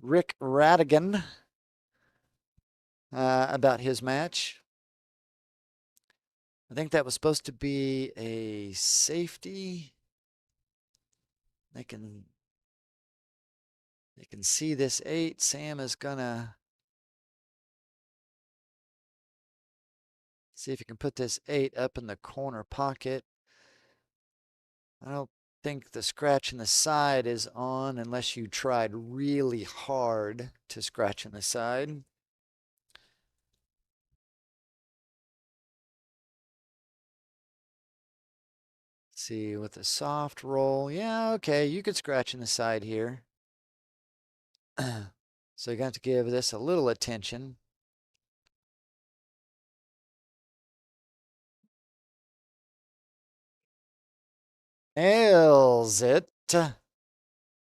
Rick Radigan about his match. I think that was supposed to be a safety. They can see this 8. Sam is gonna see if he can put this 8 up in the corner pocket. I don't think the scratch in the side is on unless you tried really hard to scratch in the side. See, with a soft roll, yeah, okay, you could scratch in the side here. So you're going to have to give this a little attention. Nails it.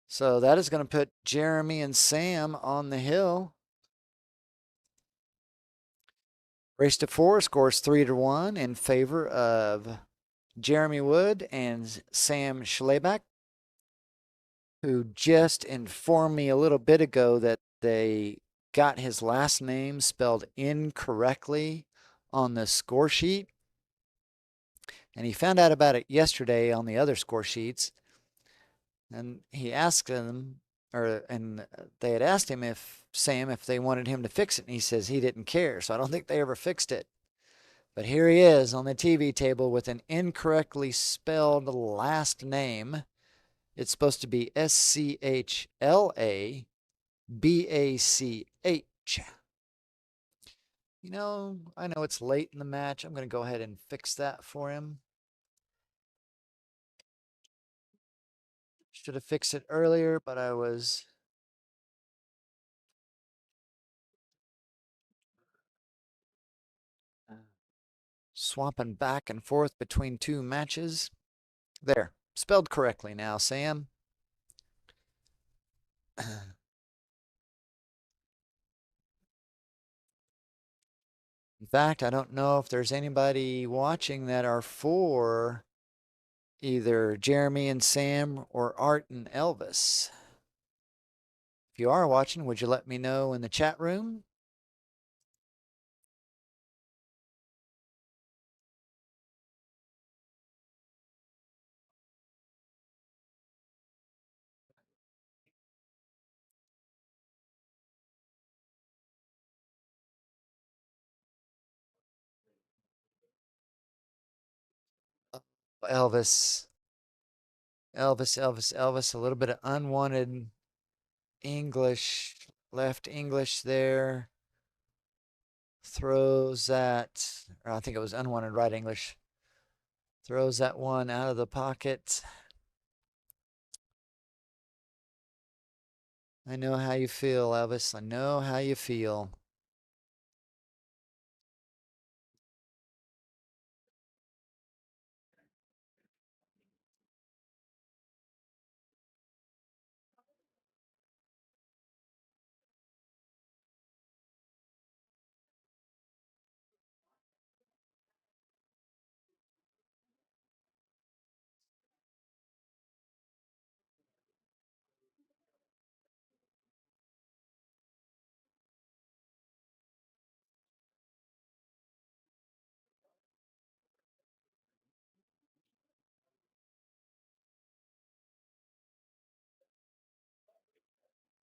So that is going to put Jeremy and Sam on the hill. Race to 4 scores 3-1 in favor of Jeremy Wood and Sam Schalback, who just informed me a little bit ago that they got his last name spelled incorrectly on the score sheet. And he found out about it yesterday on the other score sheets. And he asked them, and they had asked him if they wanted him to fix it, and he says he didn't care. So I don't think they ever fixed it. But here he is on the TV table with an incorrectly spelled last name. It's supposed to be Schlabach. I know it's late in the match. I'm going to go ahead and fix that for him. Should have fixed it earlier, but I was swapping back and forth between 2 matches. There, spelled correctly now, Sam. In fact, I don't know if there's anybody watching that are for either Jeremy and Sam or Art and Elvis. If you are watching, would you let me know in the chat room? Elvis, Elvis, a little bit of unwanted English, left English there. Throws that, or I think it was unwanted right English. Throws that one out of the pocket. I know how you feel, Elvis. I know how you feel.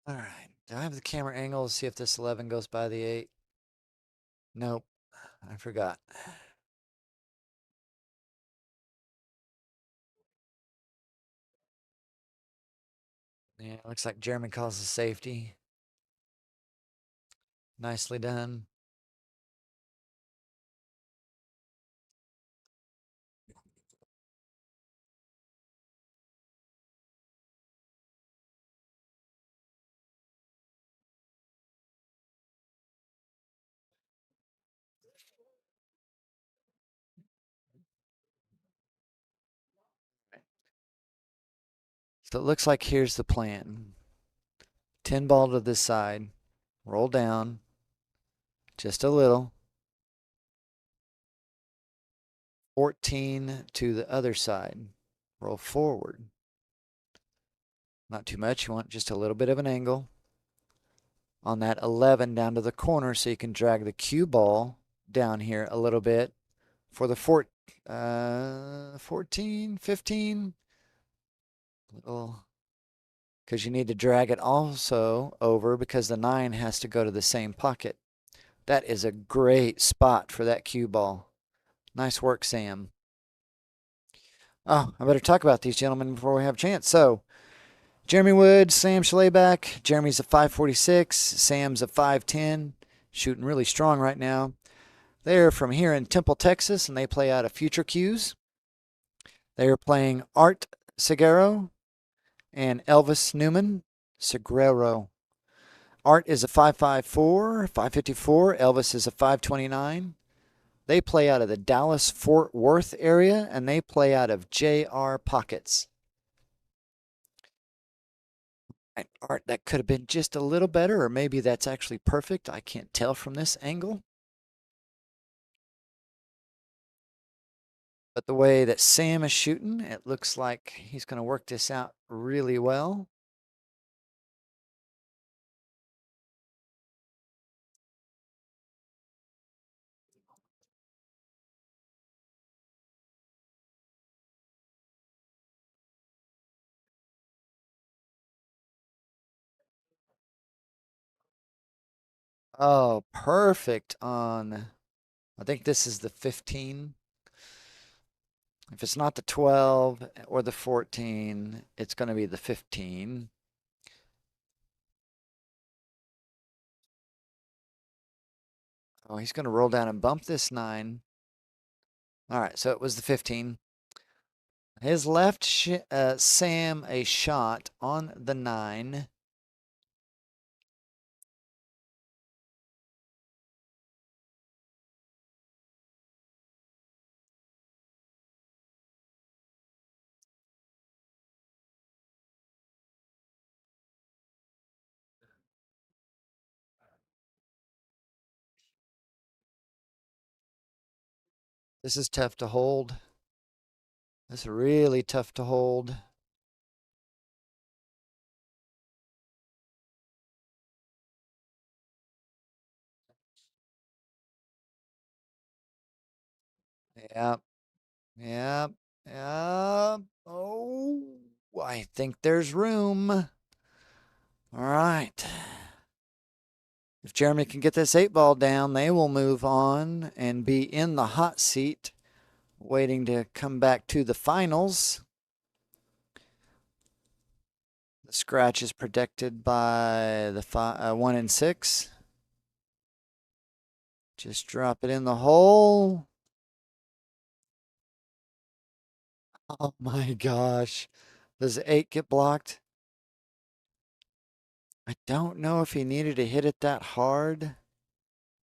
All right. Do I have the camera angle to see if this 11 goes by the 8? Nope. I forgot. Yeah, looks like Jeremy calls the safety. Nicely done. So it looks like here's the plan. 10 ball to this side. Roll down. Just a little. 14 to the other side. Roll forward. Not too much. You want just a little bit of an angle. On that 11 down to the corner so you can drag the cue ball down here a little bit for the 14, 15. Little, because you need to drag it also over because the 9 has to go to the same pocket. That is a great spot for that cue ball. Nice work, Sam. Oh, I better talk about these gentlemen before we have a chance. So, Jeremy Wood, Sam Schalback. Jeremy's a 546, Sam's a 510. Shooting really strong right now. They're from here in Temple, Texas, and they play out of Future Cues. They are playing Art Sagreo and Elvis Newman. Sagreo. Art is a 554, 554. Elvis is a 529. They play out of the Dallas Fort Worth area, and they play out of JR Pockets. Art, that could have been just a little better, or maybe that's actually perfect. I can't tell from this angle. But the way that Sam is shooting, it looks like he's going to work this out really well. Oh, perfect on, I think this is the 15. If it's not the 12 or the 14, it's going to be the 15. Oh, he's going to roll down and bump this 9. All right, so it was the 15. His left Sam a shot on the 9. This is tough to hold. This is really tough to hold. Yep. Yep. Yep. Oh, I think there's room. All right. If Jeremy can get this 8-ball down, they will move on and be in the hot seat, waiting to come back to the finals. The scratch is protected by the 1 and 6. Just drop it in the hole. Oh my gosh. Does the 8 get blocked? I don't know if he needed to hit it that hard,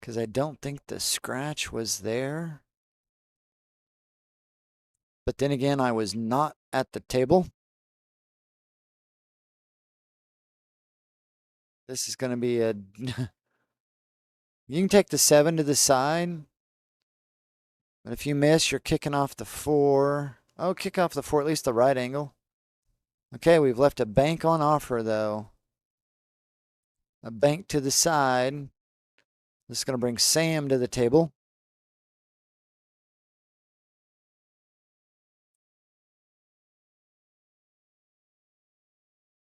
because I don't think the scratch was there. But then again, I was not at the table. This is going to be a... You can take the 7 to the side. But if you miss, you're kicking off the 4. Oh, kick off the 4, at least the right angle. Okay, we've left a bank on offer, though. A bank to the side. This is going to bring Sam to the table.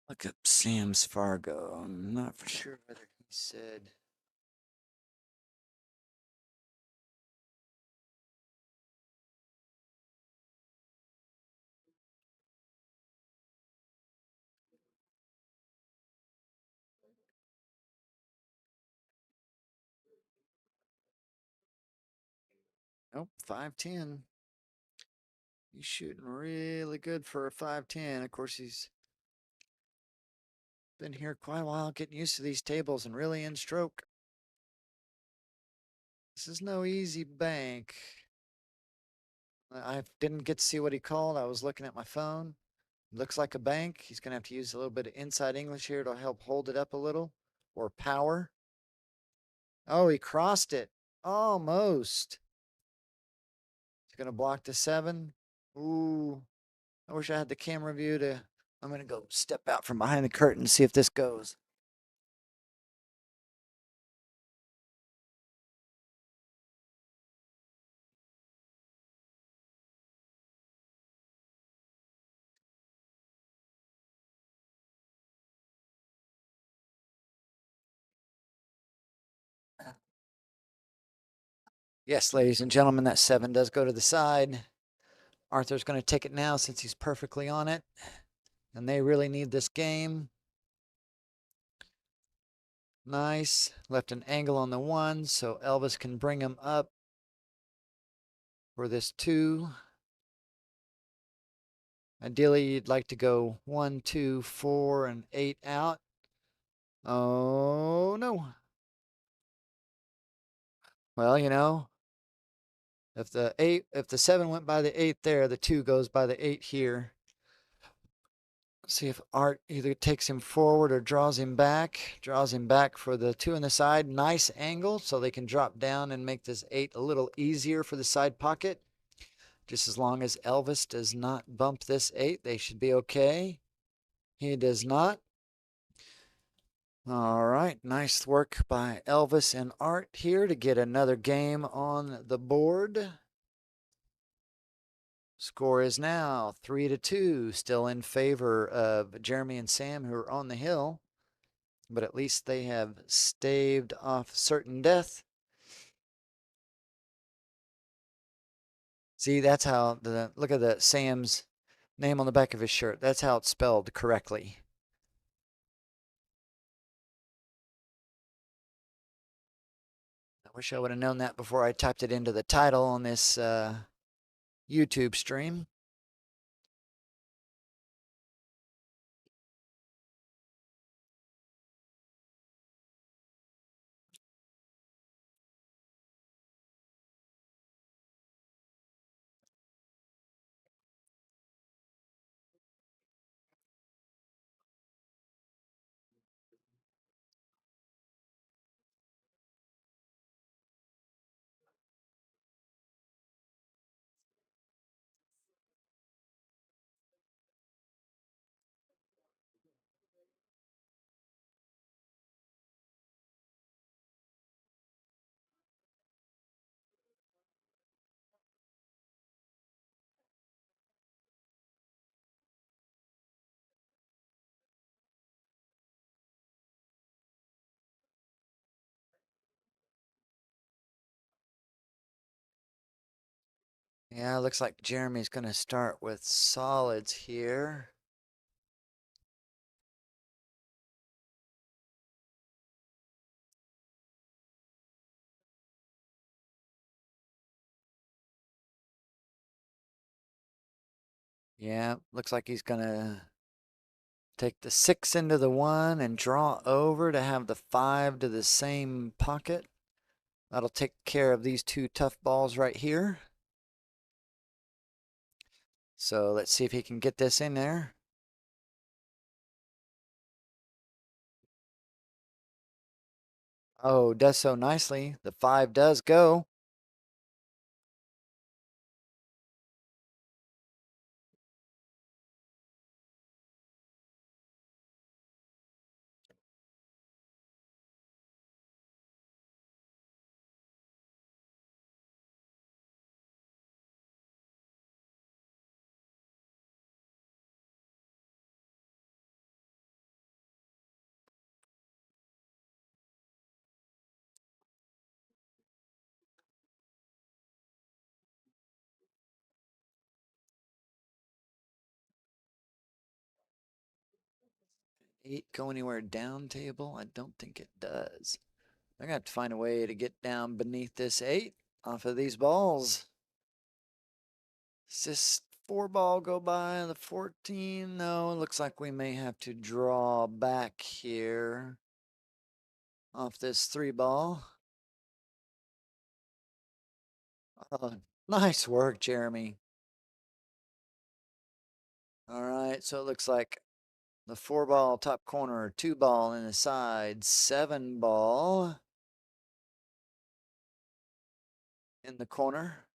Look up Sam's Fargo. I'm not for sure whether he said... Nope, 510. He's shooting really good for a 510. Of course, he's been here quite a while, getting used to these tables and really in stroke. This is no easy bank. I didn't get to see what he called. I was looking at my phone. Looks like a bank. He's going to have to use a little bit of inside English here to help hold it up a little, or power. Oh, he crossed it. Almost. He's going to block the 7. Ooh. I wish I had the camera view to... I'm going to go step out from behind the curtain and see if this goes. Yes, ladies and gentlemen, that 7 does go to the side. Arthur's going to take it now since he's perfectly on it. And they really need this game. Nice. Left an angle on the 1 so Elvis can bring him up for this 2. Ideally, you'd like to go 1, 2, 4, and 8 out. Oh, no. Well, you know, if the 7 went by the 8 there, the 2 goes by the 8 here. See if Art either takes him forward or draws him back. Draws him back for the 2 on the side. Nice angle, so they can drop down and make this 8 a little easier for the side pocket. Just as long as Elvis does not bump this 8, they should be okay. He does not. All right, nice work by Elvis and Art here to get another game on the board. Score is now 3-2, still in favor of Jeremy and Sam, who are on the hill. But at least they have staved off certain death. See, that's how look at the Sam's name on the back of his shirt. That's how it's spelled correctly. I wish I would have known that before I typed it into the title on this YouTube stream. Yeah, looks like Jeremy's going to start with solids here. Yeah, looks like he's going to take the 6 into the 1 and draw over to have the 5 to the same pocket. That'll take care of these two tough balls right here. So let's see if he can get this in there. Oh, does so nicely. The 5 does go. Eight go anywhere down table? I don't think it does. I'm gonna have to find a way to get down beneath this 8 off of these balls. Does this 4 ball go by the 14? No, it looks like we may have to draw back here off this 3 ball. Oh, nice work, Jeremy. All right, so it looks like the 4 ball top corner, 2 ball in the side, 7 ball in the corner.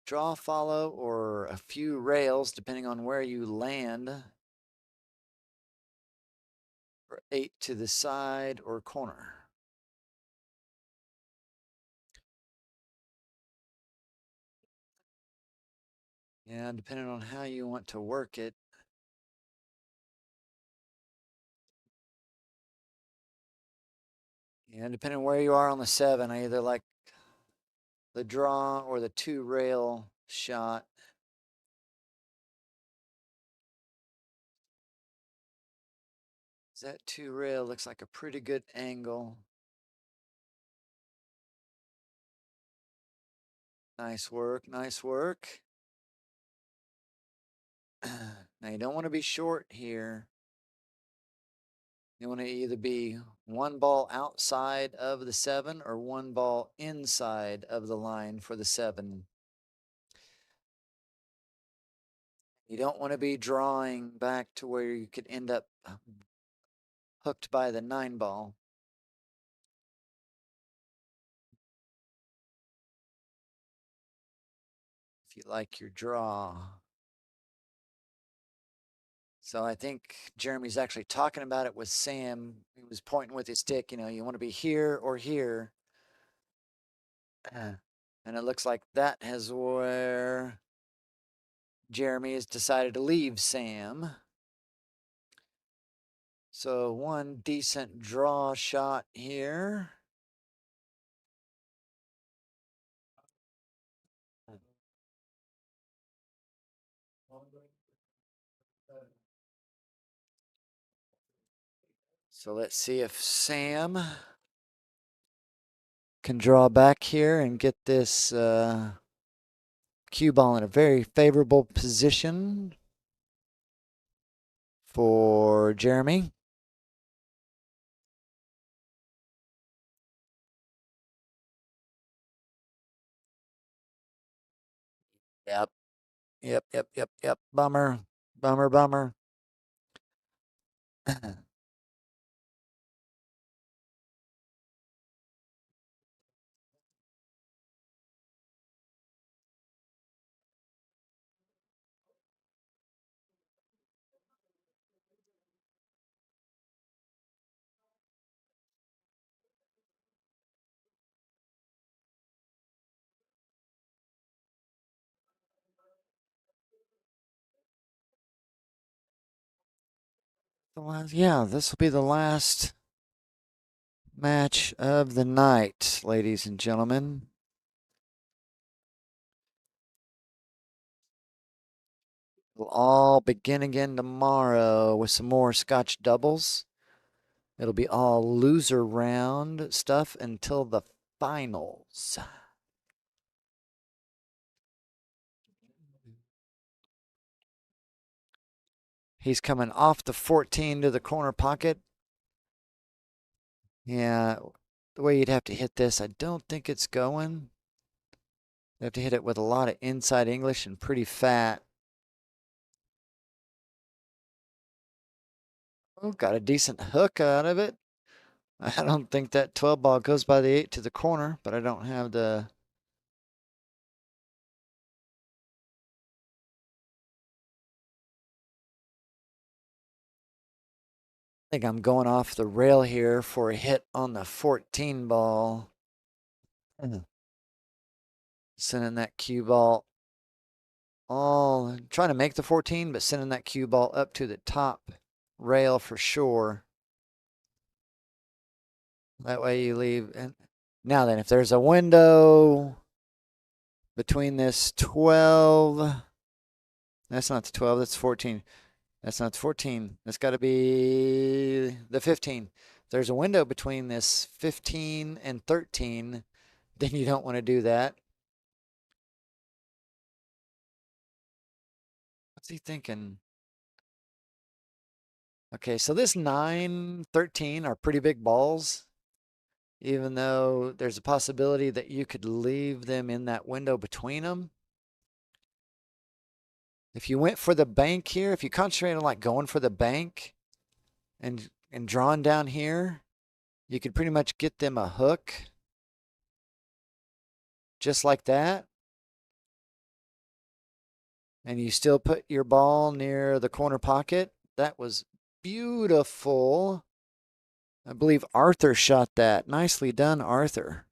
Draw, follow, or a few rails, depending on where you land. For 8 to the side or corner. Yeah, depending on how you want to work it. Yeah, depending on where you are on the 7, I either like the draw or the 2 rail shot. That 2 rail looks like a pretty good angle. Nice work, nice work. Now you don't want to be short here. You want to either be 1 ball outside of the 7 or 1 ball inside of the line for the 7. You don't want to be drawing back to where you could end up hooked by the 9 ball. If you like your draw. So I think Jeremy's actually talking about it with Sam. He was pointing with his stick, you know, you want to be here or here. And it looks like that is where Jeremy has decided to leave Sam. So 1 decent draw shot here. So let's see if Sam can draw back here and get this cue ball in a very favorable position for Jeremy. Yep. Yep. Bummer. Bummer. Well, yeah, this will be the last match of the night, ladies and gentlemen. We'll all begin again tomorrow with some more Scotch doubles. It'll be all loser round stuff until the finals. He's coming off the 14 to the corner pocket. Yeah, the way you'd have to hit this, I don't think it's going. You have to hit it with a lot of inside English and pretty fat. Oh, got a decent hook out of it. I don't think that 12 ball goes by the 8 to the corner, but I don't have the... I think I'm going off the rail here for a hit on the 14 ball. Sending that cue ball all, trying to make the 14, but sending that cue ball up to the top rail for sure. That way you leave. And now then, if there's a window between this 12, that's not the 12, that's 14. That's not the 14. That's got to be the 15. If there's a window between this 15 and 13, then you don't want to do that. What's he thinking? Okay, so this 9, 13 are pretty big balls, even though there's a possibility that you could leave them in that window between them. If you went for the bank here, if you concentrate on like going for the bank and drawing down here, you could pretty much get them a hook just like that. And you still put your ball near the corner pocket. That was beautiful. I believe Arthur shot that. Nicely done, Arthur.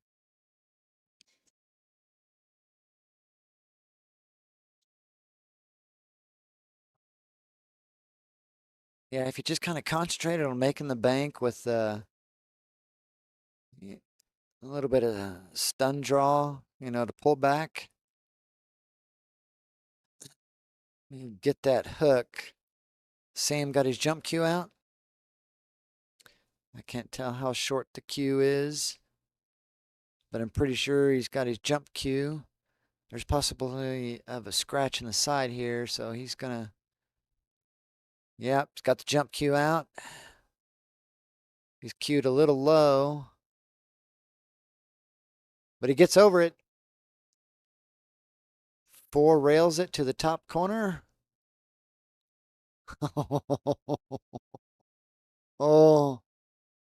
Yeah, if you just kind of concentrated on making the bank with a little bit of a stun draw, you know, to pull back, you get that hook. Sam got his jump cue out. I can't tell how short the cue is, but I'm pretty sure he's got his jump cue. There's possibility of a scratch in the side here, so he's gonna, yep, he's got the jump cue out. He's cued a little low, but he gets over it. 4 rails it to the top corner. Oh,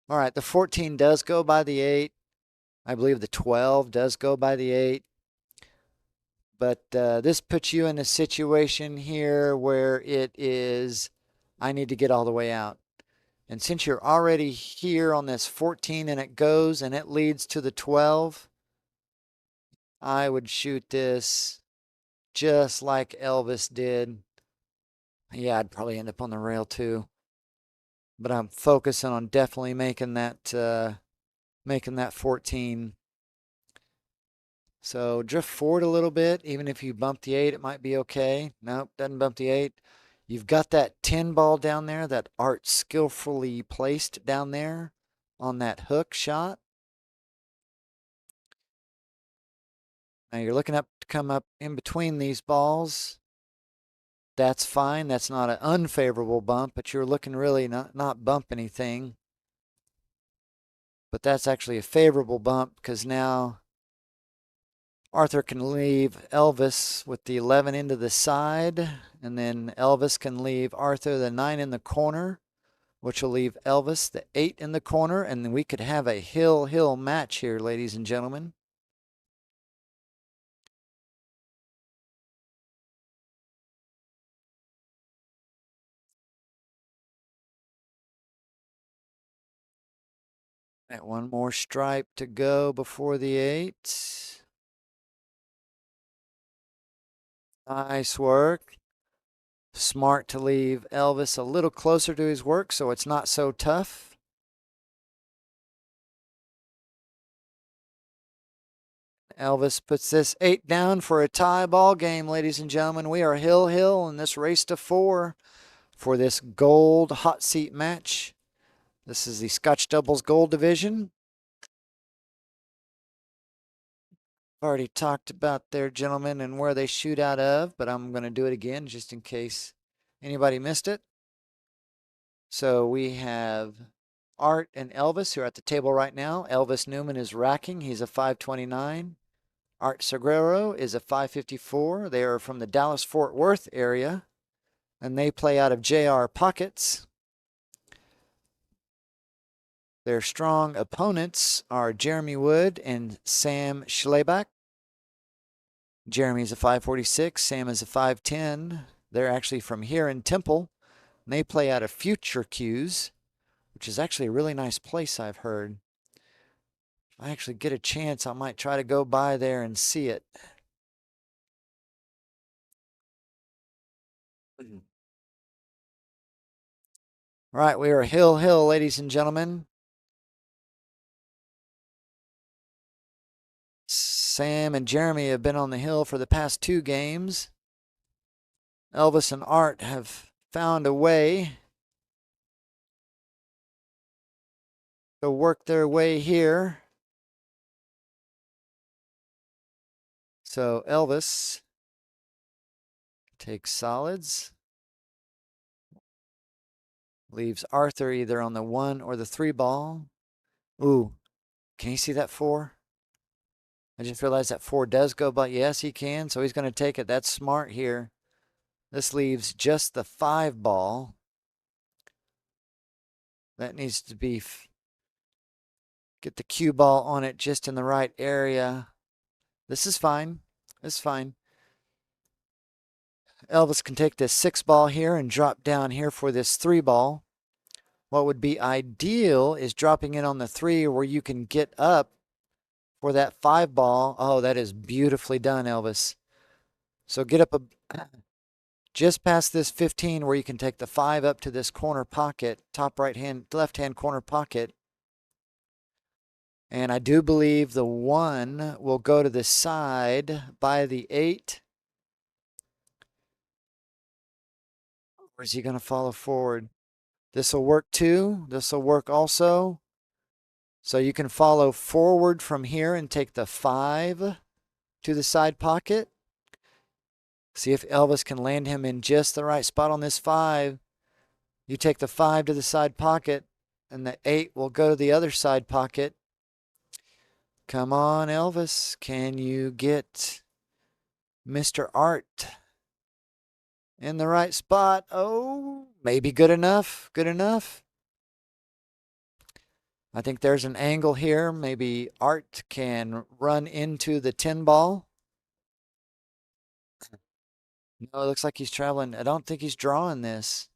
all right. The 14 does go by the 8. I believe the 12 does go by the 8. But this puts you in a situation here where it is, I need to get all the way out. And since you're already here on this 14 and it goes and it leads to the 12, I would shoot this just like Elvis did. Yeah, I'd probably end up on the rail too. But I'm focusing on definitely making that 14. So drift forward a little bit. Even if you bump the 8, it might be okay. Nope, doesn't bump the 8. You've got that 10 ball down there that Art skillfully placed down there on that hook shot. Now you're looking up to come up in between these balls. That's fine. That's not an unfavorable bump, but you're looking really not bump anything. But that's actually a favorable bump because now Arthur can leave Elvis with the 11 into the side, and then Elvis can leave Arthur the 9 in the corner, which will leave Elvis the 8 in the corner, and then we could have a hill match here, ladies and gentlemen. Got one more stripe to go before the 8. Nice work. Smart to leave Elvis a little closer to his work so it's not so tough. Elvis puts this 8 down for a tie ball game, ladies and gentlemen. We are hill in this race to 4 for this gold hot seat match. This is the Scotch Doubles Gold Division. I've already talked about their gentlemen and where they shoot out of, but I'm going to do it again just in case anybody missed it. So we have Art and Elvis who are at the table right now. Elvis Newman is racking. He's a 529. Art Sagreo is a 554. They are from the Dallas-Fort Worth area, and they play out of JR Pockets. Their strong opponents are Jeremy Wood and Sam Schalback. Jeremy's a 546. Sam is a 510. They're actually from here in Temple. And they play out of Future Cues, which is actually a really nice place, I've heard. If I actually get a chance, I might try to go by there and see it. All right, we are hill, ladies and gentlemen. Sam and Jeremy have been on the hill for the past 2 games. Elvis and Art have found a way to work their way here. So Elvis takes solids. Leaves Arthur either on the 1 or the 3 ball. Ooh, can you see that 4? I just realized that 4 does go by. Yes, he can. So he's going to take it. That's smart here. This leaves just the 5 ball. That needs to be, get the cue ball on it just in the right area. This is fine. This is fine. Elvis can take this 6 ball here and drop down here for this 3 ball. What would be ideal is dropping it on the 3 where you can get up for that 5 ball. Oh, that is beautifully done, Elvis. So get up just past this 15 where you can take the 5 up to this corner pocket, top left-hand corner pocket. And I do believe the 1 will go to the side by the 8. Or is he going to follow forward? This will work too. This will work also. So you can follow forward from here and take the 5 to the side pocket. See if Elvis can land him in just the right spot on this 5. You take the 5 to the side pocket, and the 8 will go to the other side pocket. Come on, Elvis. Can you get Mr. Art in the right spot? Oh, maybe good enough. Good enough. I think there's an angle here. Maybe Art can run into the 10 ball. No, it looks like he's traveling. I don't think he's drawing this.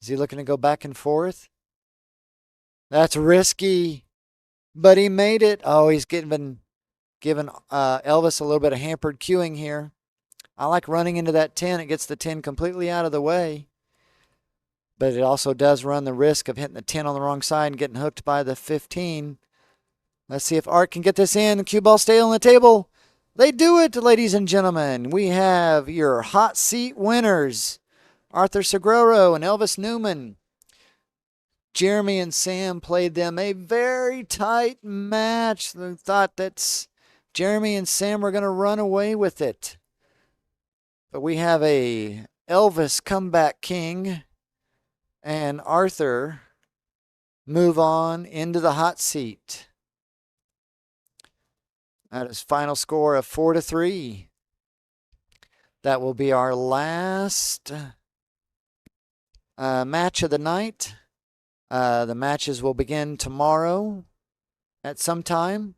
Is he looking to go back and forth? That's risky, but he made it. Oh, he's giving Elvis a little bit of hampered cueing here. I like running into that 10. It gets the 10 completely out of the way. But it also does run the risk of hitting the 10 on the wrong side and getting hooked by the 15. Let's see if Art can get this in. Cue ball stay on the table. They do it, ladies and gentlemen. We have your hot seat winners. Arthur Sagreo and Elvis Newman. Jeremy and Sam played them a very tight match. They thought that Jeremy and Sam were going to run away with it. But we have a Elvis comeback king and Arthur move on into the hot seat. That is final score of 4-3. That will be our last match of the night. The matches will begin tomorrow at some time.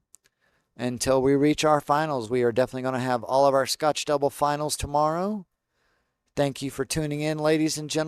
Until we reach our finals, we are definitely going to have all of our Scotch Double finals tomorrow. Thank you for tuning in, ladies and gentlemen.